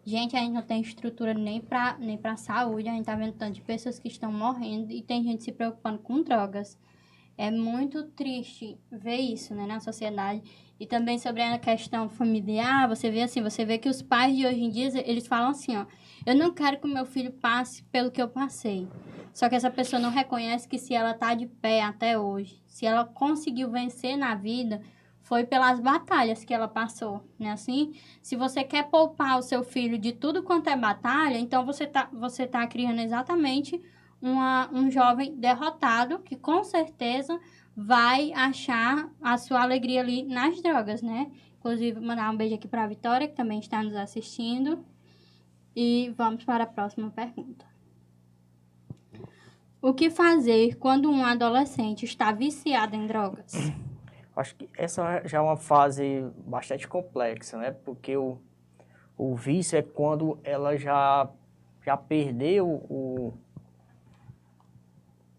Gente, a gente não tem estrutura nem pra saúde. A gente tá vendo tanto de pessoas que estão morrendo e tem gente se preocupando com drogas. É muito triste ver isso, né, na sociedade. E também sobre a questão familiar, você vê que os pais de hoje em dia, eles falam assim, ó, eu não quero que o meu filho passe pelo que eu passei. Só que essa pessoa não reconhece que se ela tá de pé até hoje, se ela conseguiu vencer na vida, foi pelas batalhas que ela passou, né? Assim, se você quer poupar o seu filho de tudo quanto é batalha, então você tá criando exatamente um jovem derrotado que com certeza vai achar a sua alegria ali nas drogas, né? Inclusive, mandar um beijo aqui para a Vitória, que também está nos assistindo. E vamos para a próxima pergunta. O que fazer quando um adolescente está viciado em drogas? Acho que essa já é uma fase bastante complexa, né? Porque o vício é quando ela já perdeu o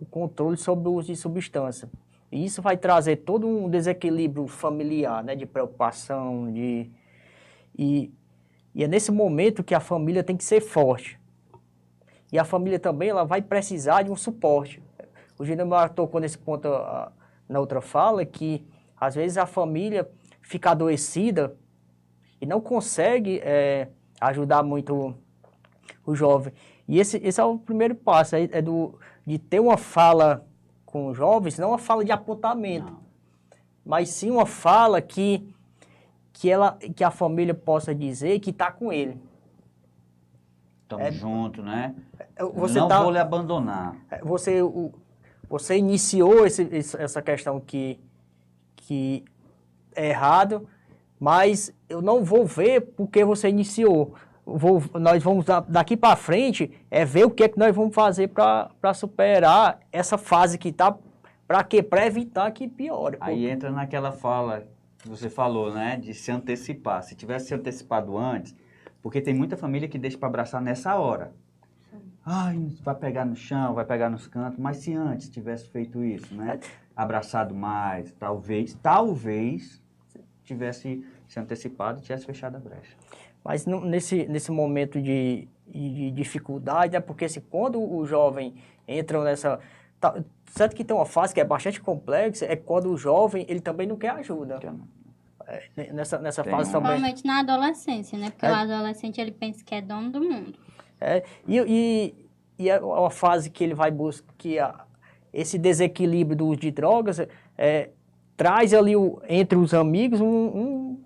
controle sobre o uso de substância. E isso vai trazer todo um desequilíbrio familiar, né? De preocupação, e é nesse momento que a família tem que ser forte. E a família também ela vai precisar de um suporte. O Gilmar tocou nesse ponto na outra fala, que às vezes a família fica adoecida e não consegue ajudar muito o jovem. E esse é o primeiro passo, de ter uma fala com os jovens, não uma fala de apontamento, mas sim uma fala que a família possa dizer que está com ele. Estamos juntos, né? Você não vou lhe abandonar. Você iniciou essa questão que é errado, mas eu não vou ver porque você iniciou. Nós vamos, daqui para frente, ver o que é que nós vamos fazer para superar essa fase que está, para quê? Para evitar que piore. Aí entra naquela fala que você falou, né? De se antecipar. Se tivesse se antecipado antes, porque tem muita família que deixa para abraçar nessa hora. Ai, vai pegar no chão, vai pegar nos cantos, mas se antes tivesse feito isso, né? Abraçado mais, talvez tivesse se antecipado e tivesse fechado a brecha. Mas nesse momento de dificuldade, é porque quando o jovem entra nessa... certo que tem uma fase que é bastante complexa, é quando o jovem ele também não quer ajuda. Nessa fase também. Principalmente na adolescência, né? Porque o adolescente ele pensa que é dono do mundo. E é uma fase que ele vai buscar esse desequilíbrio do uso de drogas, traz ali entre os amigos um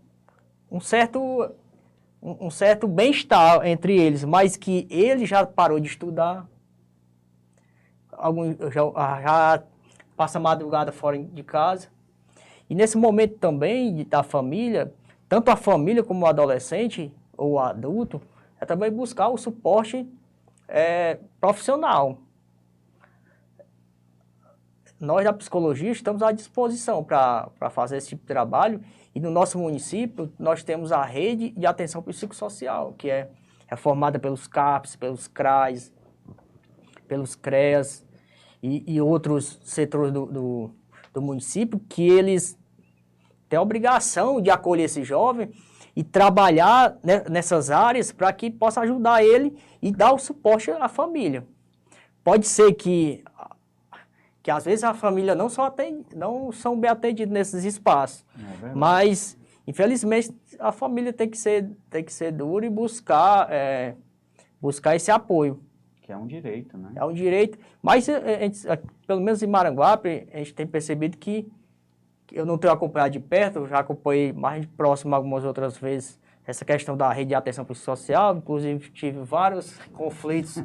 certo bem-estar entre eles, mas que ele já parou de estudar, já passa a madrugada fora de casa. E nesse momento também da família, tanto a família como o adolescente ou o adulto, é também buscar o suporte profissional. Nós da psicologia estamos à disposição para fazer esse tipo de trabalho, e no nosso município nós temos a rede de atenção psicossocial, que é formada pelos CAPs, pelos CRAs, pelos CREAS e outros setores do município, que eles têm a obrigação de acolher esse jovem e trabalhar nessas áreas para que possa ajudar ele e dar o suporte à família. Pode ser que que às vezes a família não são bem atendidos nesses espaços. verdade. Mas, infelizmente, a família tem que ser dura e buscar esse apoio. Que é um direito, né? É um direito. Mas, pelo menos em Maranguape, a gente tem percebido que eu não tenho acompanhado de perto, eu já acompanhei mais de próximo algumas outras vezes essa questão da rede de atenção social, inclusive tive vários conflitos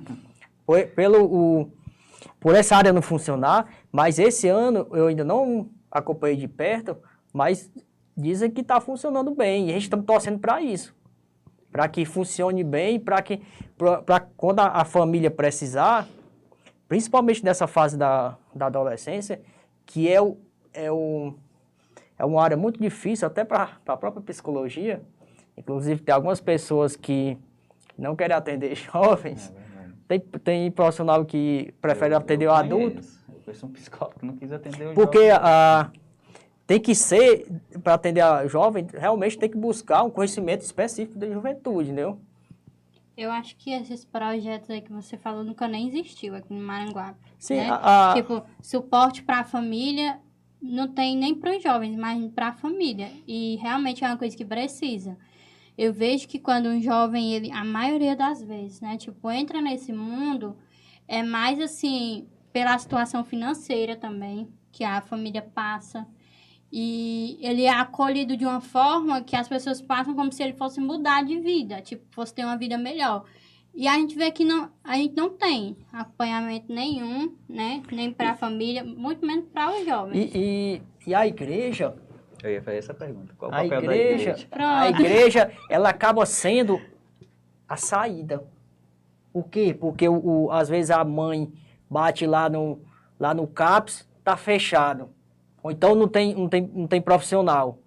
por essa área não funcionar, mas esse ano eu ainda não acompanhei de perto, mas dizem que está funcionando bem, e a gente está torcendo para isso, para que funcione bem, para quando a família precisar, principalmente nessa fase da adolescência, que é uma área muito difícil até para a própria psicologia. Inclusive, tem algumas pessoas que não querem atender jovens. Tem profissional que prefere atender o adulto. Eu conheço um psicólogo que não quis atender o porque jovem. Tem que ser, para atender a jovem, realmente tem que buscar um conhecimento específico da juventude, entendeu? Eu acho que esses projetos aí que você falou nunca nem existiu aqui no Maranguape. Sim, né? Tipo, suporte para a família não tem nem para os jovens, mas para a família. E realmente é uma coisa que precisa. Eu vejo que quando um jovem, ele, a maioria das vezes, né, tipo, entra nesse mundo, é mais assim, pela situação financeira também, que a família passa. E ele é acolhido de uma forma que as pessoas passam como se ele fosse mudar de vida, tipo, fosse ter uma vida melhor. E a gente vê que a gente não tem acompanhamento nenhum, né, nem para a família, muito menos para os jovens. E a igreja... Eu ia fazer essa pergunta. Qual o A papel igreja, da igreja? a igreja, ela acaba sendo a saída. Por quê? Porque às vezes a mãe bate lá no CAPS, tá fechado. Ou então não tem profissional.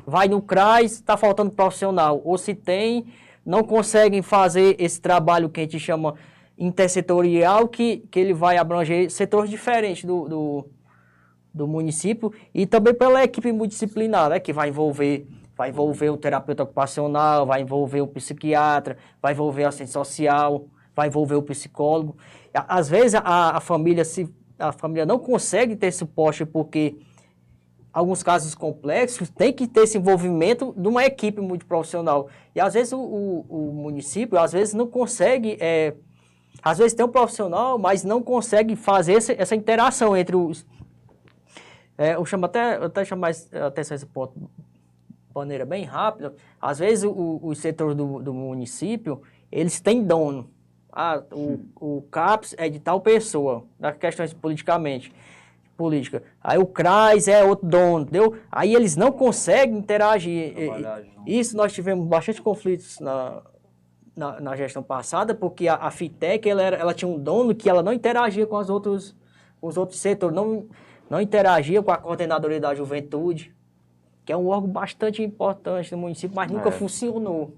Vai no CRAS, tá faltando profissional. Ou se tem, não conseguem fazer esse trabalho que a gente chama intersetorial, que ele vai abranger setores diferentes do município, e também pela equipe multidisciplinar, né, que vai envolver o terapeuta ocupacional, vai envolver o psiquiatra, vai envolver a assistente social, vai envolver o psicólogo. Às vezes a família não consegue ter suporte porque alguns casos complexos tem que ter esse envolvimento de uma equipe multiprofissional. E às vezes o município às vezes não consegue, às vezes tem um profissional, mas não consegue fazer essa interação entre os... eu chamo mais atenção a esse ponto de maneira bem rápida. Às vezes, os setores do município, eles têm dono. O CAPS é de tal pessoa, das questões política. Aí o CRAS é outro dono, entendeu? Aí eles não conseguem interagir. Isso nós tivemos bastante conflitos na gestão passada, porque a FITEC, ela tinha um dono que ela não interagia com os outros setores, não interagia com a Coordenadoria da Juventude, que é um órgão bastante importante no município, mas nunca funcionou.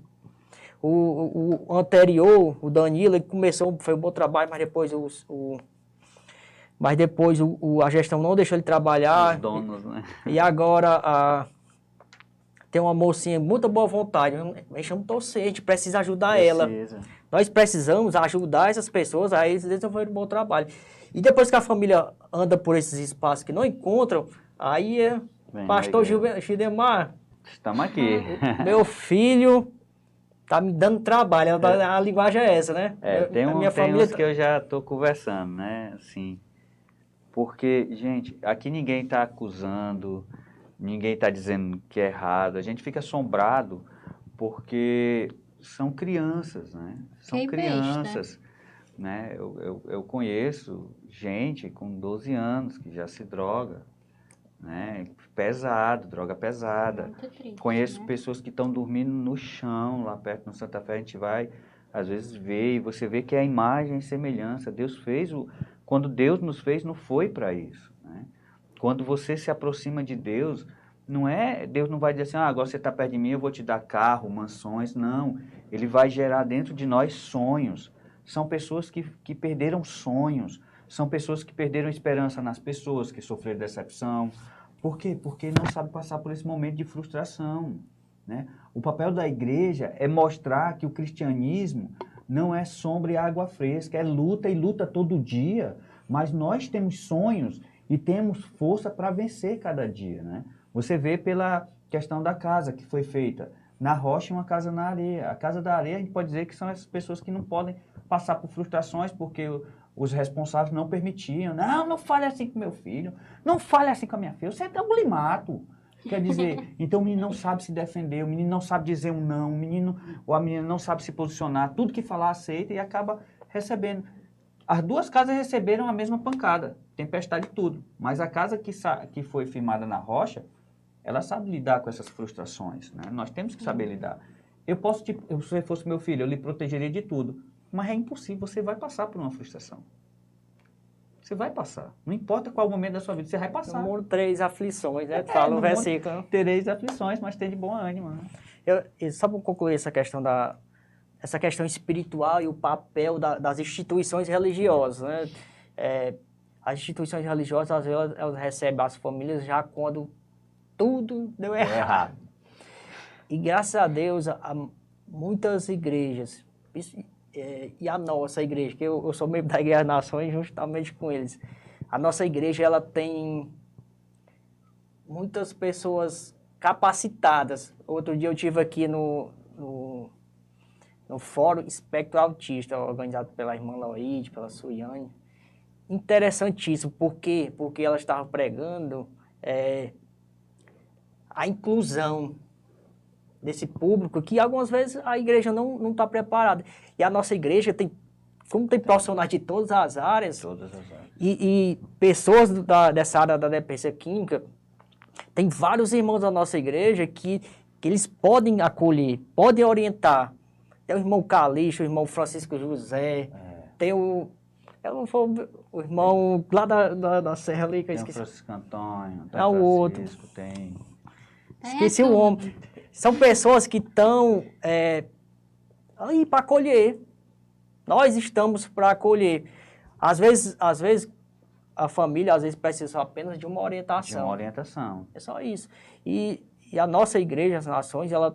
O anterior, o Danilo, ele começou, foi um bom trabalho, mas depois a gestão não deixou ele trabalhar. Os donos, né? E agora tem uma mocinha de muita boa vontade, me chama torcer, a gente precisa ajudar ela. Nós precisamos ajudar essas pessoas a eles desenvolverem um bom trabalho. E depois que a família anda por esses espaços que não encontram, aí pastor Gildemar, estamos aqui. Meu filho tá me dando trabalho, a linguagem é essa, né? Tem uns que eu já estou conversando, né? Assim, porque, gente, aqui ninguém está acusando, ninguém está dizendo que é errado, a gente fica assombrado porque são crianças, né? São crianças, né? Eu conheço gente com 12 anos que já se droga, né? Droga pesada. Muito triste, Conheço né? pessoas que estão dormindo no chão, lá perto no Santa Fé, a gente vai, às vezes vê, e você vê que é a imagem e semelhança. Quando Deus nos fez, não foi para isso, né? Quando você se aproxima de Deus, Deus não vai dizer assim, agora você está perto de mim, eu vou te dar carro, mansões, não. Ele vai gerar dentro de nós sonhos. São pessoas que perderam sonhos, são pessoas que perderam esperança nas pessoas, que sofreram decepção. Por quê? Porque não sabe passar por esse momento de frustração, né? O papel da igreja é mostrar que o cristianismo não é sombra e água fresca, é luta e luta todo dia, mas nós temos sonhos e temos força para vencer cada dia, né? Você vê pela questão da casa que foi feita na rocha e uma casa na areia. A casa da areia, a gente pode dizer que são essas pessoas que não podem passar por frustrações porque os responsáveis não permitiam. Não fale assim com meu filho, não fale assim com a minha filha, você é um limato. Quer dizer, então o menino não sabe se defender, o menino não sabe dizer um não, o menino ou a menina não sabe se posicionar, tudo que falar aceita e acaba recebendo. As duas casas receberam a mesma pancada, tempestade e tudo, mas a casa que foi firmada na rocha, ela sabe lidar com essas frustrações, né? Nós temos que saber lidar. Se você fosse meu filho, eu lhe protegeria de tudo, mas é impossível, você vai passar por uma frustração. Você vai passar. Não importa qual momento da sua vida, você vai passar. No mundo 3 aflições, né? Fala o versículo. Tereis aflições, mas tem de bom ânimo. Né? Só para concluir essa questão espiritual e o papel das instituições religiosas, né? As instituições religiosas, às vezes, elas recebem as famílias já quando tudo deu errado. E graças a Deus, muitas igrejas, e a nossa igreja, que eu sou membro da Igreja das Nações justamente com eles. A nossa igreja, ela tem muitas pessoas capacitadas. Outro dia eu estive aqui no Fórum Espectro Autista, organizado pela irmã Lauride, pela Suiane. Interessantíssimo. Por quê? Porque ela estava pregando a inclusão desse público, que algumas vezes a igreja não está preparada. E a nossa igreja como tem profissionais de todas as áreas, e pessoas dessa área da dependência química, tem vários irmãos da nossa igreja que eles podem acolher, podem orientar. Tem o irmão Calixto, o irmão Francisco José, tem o irmão lá da Serra ali, que eu esqueci. Tem o Francisco Antônio, tem o outro. Tem... Esqueci o homem. São pessoas que estão aí para acolher. Nós estamos para acolher. Às vezes, a família precisa apenas de uma orientação. De uma orientação. É só isso. E a nossa igreja, as Nações, ela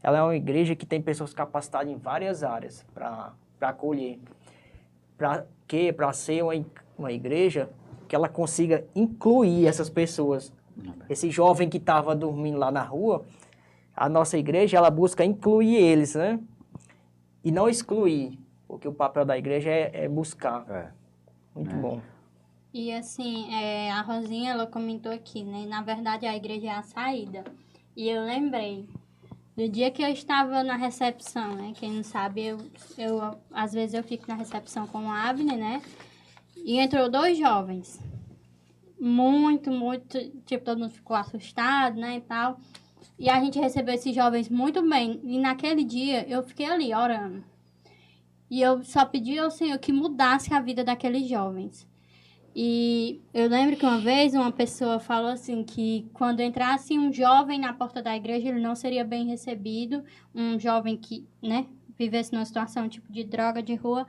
é uma igreja que tem pessoas capacitadas em várias áreas para acolher. Para ser uma igreja que ela consiga incluir essas pessoas. Esse jovem que estava dormindo lá na rua, a nossa igreja, ela busca incluir eles, né? E não excluir, porque o papel da igreja é buscar. Muito bom. E assim, a Rosinha, ela comentou aqui, né? Na verdade, a igreja é a saída. E eu lembrei do dia que eu estava na recepção, né? Quem não sabe, às vezes eu fico na recepção com o Abner, né? E entrou 2 jovens. Muito, tipo, todo mundo ficou assustado, né, e tal. E a gente recebeu esses jovens muito bem. E naquele dia, eu fiquei ali, orando. E eu só pedi ao Senhor que mudasse a vida daqueles jovens. E eu lembro que uma vez uma pessoa falou assim, que quando entrasse um jovem na porta da igreja, ele não seria bem recebido. Um jovem que, né, vivesse numa situação tipo de droga de rua,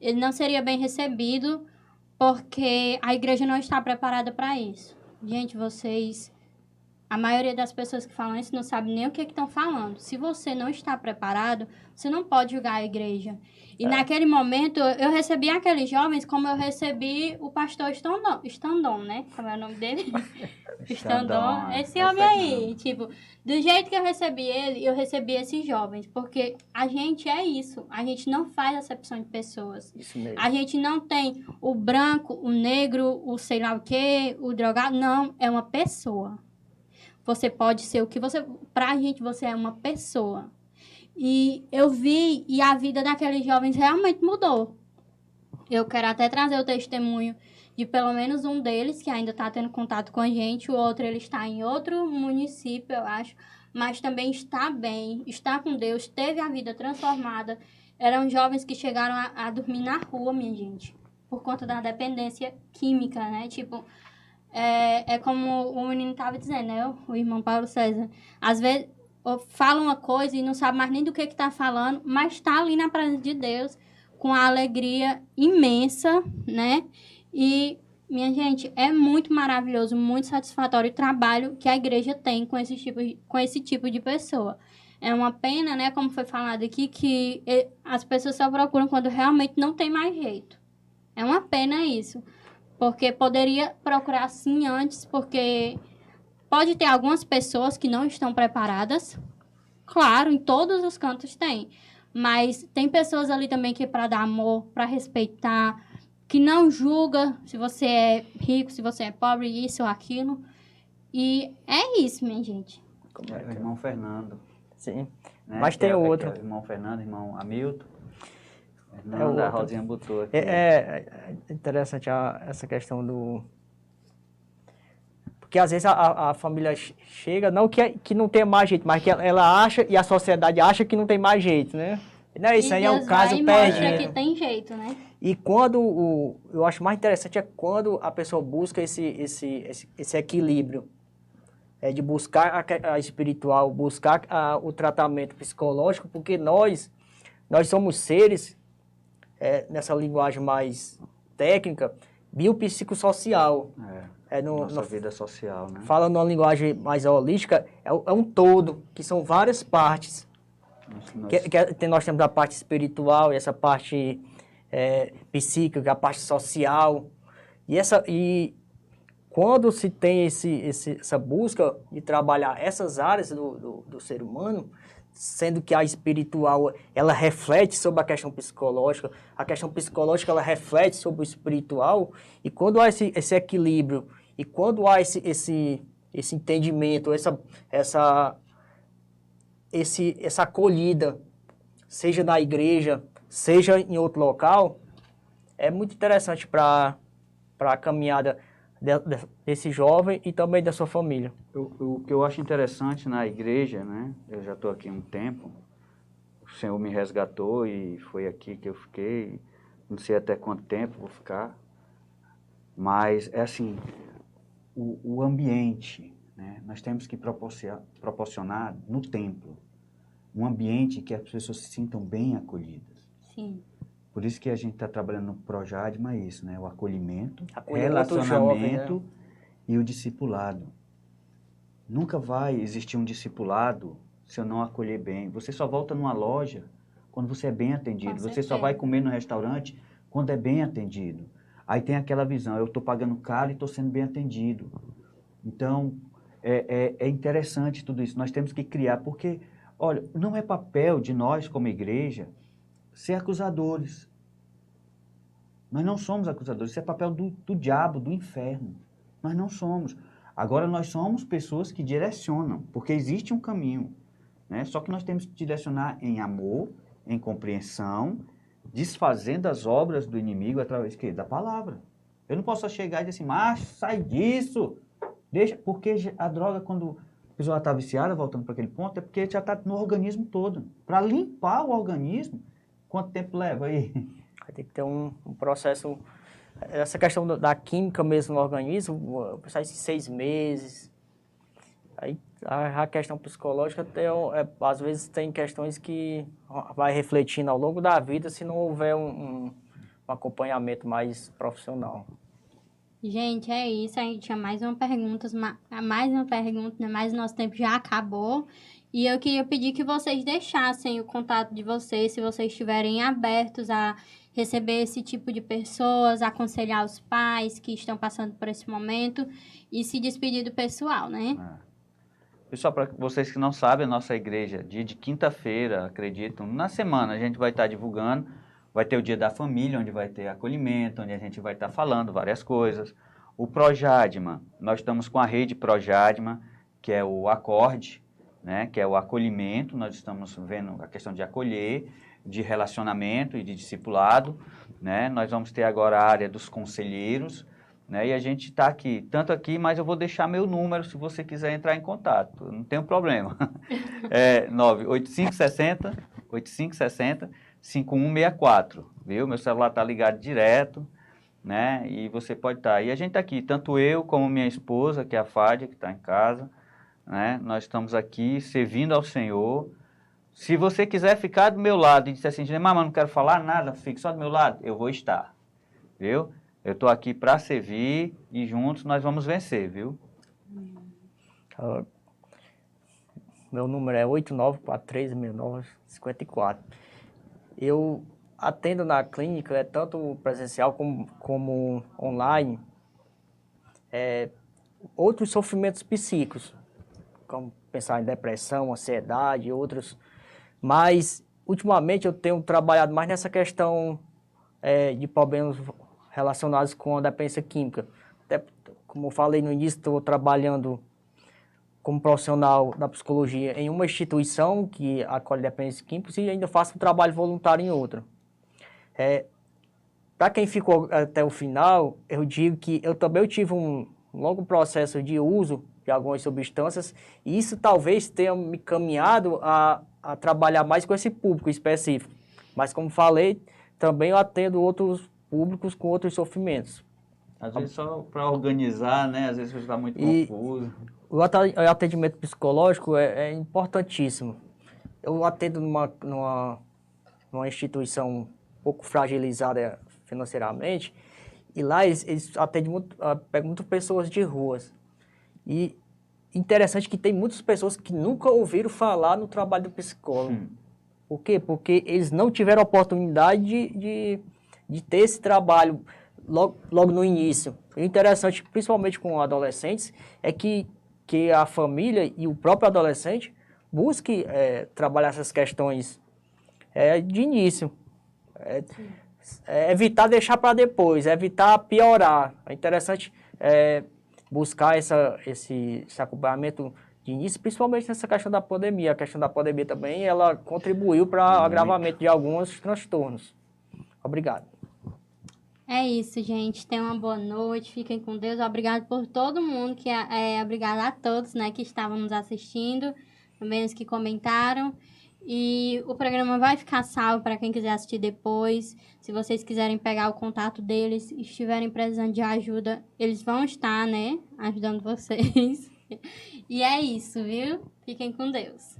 ele não seria bem recebido, porque a igreja não está preparada para isso. Gente, a maioria das pessoas que falam isso não sabe nem o que estão falando. Se você não está preparado, você não pode julgar a igreja. E naquele momento, eu recebi aqueles jovens como eu recebi o pastor Estandon, né? Como é o nome dele? Estandon. Esse homem aí. Tipo, do jeito que eu recebi ele, eu recebi esses jovens. Porque a gente é isso. A gente não faz acepção de pessoas. Isso mesmo. A gente não tem o branco, o negro, o sei lá o quê, o drogado. Não, é uma pessoa. Você pode ser o que você... Pra gente, você é uma pessoa. E eu vi, e a vida daqueles jovens realmente mudou. Eu quero até trazer o testemunho de pelo menos um deles, que ainda está tendo contato com a gente. O outro, ele está em outro município, eu acho. Mas também está bem, está com Deus, teve a vida transformada. Eram jovens que chegaram a dormir na rua, minha gente. Por conta da dependência química, né? Tipo... É como o menino estava dizendo, né? O irmão Paulo César. Às vezes, fala uma coisa e não sabe mais nem do que está falando, mas está ali na presença de Deus, com a alegria imensa, né? E, minha gente, é muito maravilhoso, muito satisfatório o trabalho que a igreja tem com esse tipo de pessoa. É uma pena, né? Como foi falado aqui, que as pessoas só procuram quando realmente não tem mais jeito. É uma pena isso. Porque poderia procurar sim antes, porque pode ter algumas pessoas que não estão preparadas. Claro, em todos os cantos tem. Mas tem pessoas ali também que é para dar amor, para respeitar, que não julga se você é rico, se você é pobre, isso ou aquilo. E é isso, minha gente. Como é O que é? irmão Fernando. Sim. Né? Mas Que tem é outro. o irmão Fernando, irmão Hamilton. É Fernando, a outro. Rosinha botou aqui. É interessante essa questão do... Porque às vezes a família chega, não que não tem mais jeito, mas que ela acha e a sociedade acha que não tem mais jeito, né? Não, isso E aí é um Deus caso vai e mostra perdido. que tem jeito, né? E quando eu acho mais interessante é quando a pessoa busca esse equilíbrio. É de buscar a espiritual, buscar o tratamento psicológico, porque nós somos seres, nessa linguagem mais técnica, biopsicossocial. Nossa vida social, né? Falando numa linguagem mais holística, é um todo, que são várias partes. Nós temos a parte espiritual, essa parte psíquica, a parte social. E quando se tem essa busca de trabalhar essas áreas do ser humano, sendo que a espiritual ela reflete sobre a questão psicológica ela reflete sobre o espiritual, e quando há esse equilíbrio, e quando há esse entendimento, essa acolhida, seja na igreja, seja em outro local, é muito interessante para a caminhada desse jovem e também da sua família. O que eu acho interessante na igreja, né? Eu já estou aqui há um tempo, o Senhor me resgatou e foi aqui que eu fiquei, não sei até quanto tempo vou ficar, mas é assim, o ambiente, né? Nós temos que proporcionar no templo um ambiente que as pessoas se sintam bem acolhidas. Sim. Por isso que a gente está trabalhando no Projadma, isso, né? O acolhimento, Relacionamento jovem, né? E o discipulado. Nunca vai existir um discipulado se eu não acolher bem. Você só volta numa loja quando você é bem atendido. Você só vai comer no restaurante quando é bem atendido. Aí tem aquela visão, eu estou pagando caro e estou sendo bem atendido. Então, é interessante tudo isso. Nós temos que criar, porque, olha, não é papel de nós como igreja ser acusadores. Nós não somos acusadores, isso é papel do diabo, do inferno. Nós não somos. Agora nós somos pessoas que direcionam, porque existe um caminho, né? Só que nós temos que direcionar em amor, em compreensão, desfazendo as obras do inimigo através da palavra. Eu não posso só chegar e dizer assim, macho, sai disso, deixa, porque a droga, quando a pessoa está viciada, voltando para aquele ponto, é porque já está no organismo todo. Para limpar o organismo, quanto tempo leva aí? Vai ter que ter um processo. Essa questão da química mesmo no organismo, precisa de 6 meses. Aí a questão psicológica, às vezes, tem questões que vai refletindo ao longo da vida se não houver um acompanhamento mais profissional. Gente, é isso. A gente tinha mais uma pergunta, né? Mas o nosso tempo já acabou. E eu queria pedir que vocês deixassem o contato de vocês, se vocês estiverem abertos a receber esse tipo de pessoas, aconselhar os pais que estão passando por esse momento e se despedir do pessoal, né? Pessoal, para vocês que não sabem, a nossa igreja, dia de quinta-feira, acreditam, na semana a gente vai estar divulgando, vai ter o dia da família, onde vai ter acolhimento, onde a gente vai estar falando várias coisas. O Projadma, nós estamos com a rede Projadma, que é o acorde, né, que é o acolhimento, nós estamos vendo a questão de acolher, de relacionamento e de discipulado, né? Nós vamos ter agora a área dos conselheiros, né? E a gente está aqui, tanto aqui, mas eu vou deixar meu número se você quiser entrar em contato, não tem problema. É 98560-5164, viu? Meu celular está ligado direto, né? E você pode estar. E a gente está aqui, tanto eu como minha esposa, que é a Fádia, que está em casa, né? Nós estamos aqui servindo ao Senhor. Se você quiser ficar do meu lado e disser assim, mas não quero falar nada, fique só do meu lado, eu vou estar, viu? Eu estou aqui para servir e juntos nós vamos vencer, viu? Meu número é 89436954. Eu atendo na clínica, tanto presencial como online, outros sofrimentos psíquicos, como pensar em depressão, ansiedade e outros. Mas, ultimamente, eu tenho trabalhado mais nessa questão de problemas relacionados com a dependência química. Até, como eu falei no início, estou trabalhando como profissional da psicologia em uma instituição que acolhe dependentes químicos e ainda faço um trabalho voluntário em outra. Para quem ficou até o final, eu digo que eu também tive um longo processo de uso de algumas substâncias e isso talvez tenha me caminhado a trabalhar mais com esse público específico. Mas, como falei, também eu atendo outros públicos com outros sofrimentos. Às vezes só para organizar, né? Às vezes você está muito confuso. O atendimento psicológico é importantíssimo. Eu atendo numa instituição um pouco fragilizada financeiramente e lá eles atendem pegam muitas pessoas de ruas. E interessante que tem muitas pessoas que nunca ouviram falar no trabalho do psicólogo. Por quê? Porque eles não tiveram a oportunidade de ter esse trabalho logo no início. O interessante, principalmente com adolescentes, é que a família e o próprio adolescente busque trabalhar essas questões de início. Evitar deixar para depois, evitar piorar. É interessante buscar esse acompanhamento de início, principalmente nessa questão da pandemia. A questão da pandemia também, ela contribuiu para o agravamento de alguns transtornos. Obrigado. É isso, gente. Tenham uma boa noite. Fiquem com Deus. Obrigado por todo mundo. Obrigado a todos, né, que estavam nos assistindo. Também os que comentaram. E o programa vai ficar salvo para quem quiser assistir depois. Se vocês quiserem pegar o contato deles e estiverem precisando de ajuda, eles vão estar, né, ajudando vocês. E é isso, viu? Fiquem com Deus.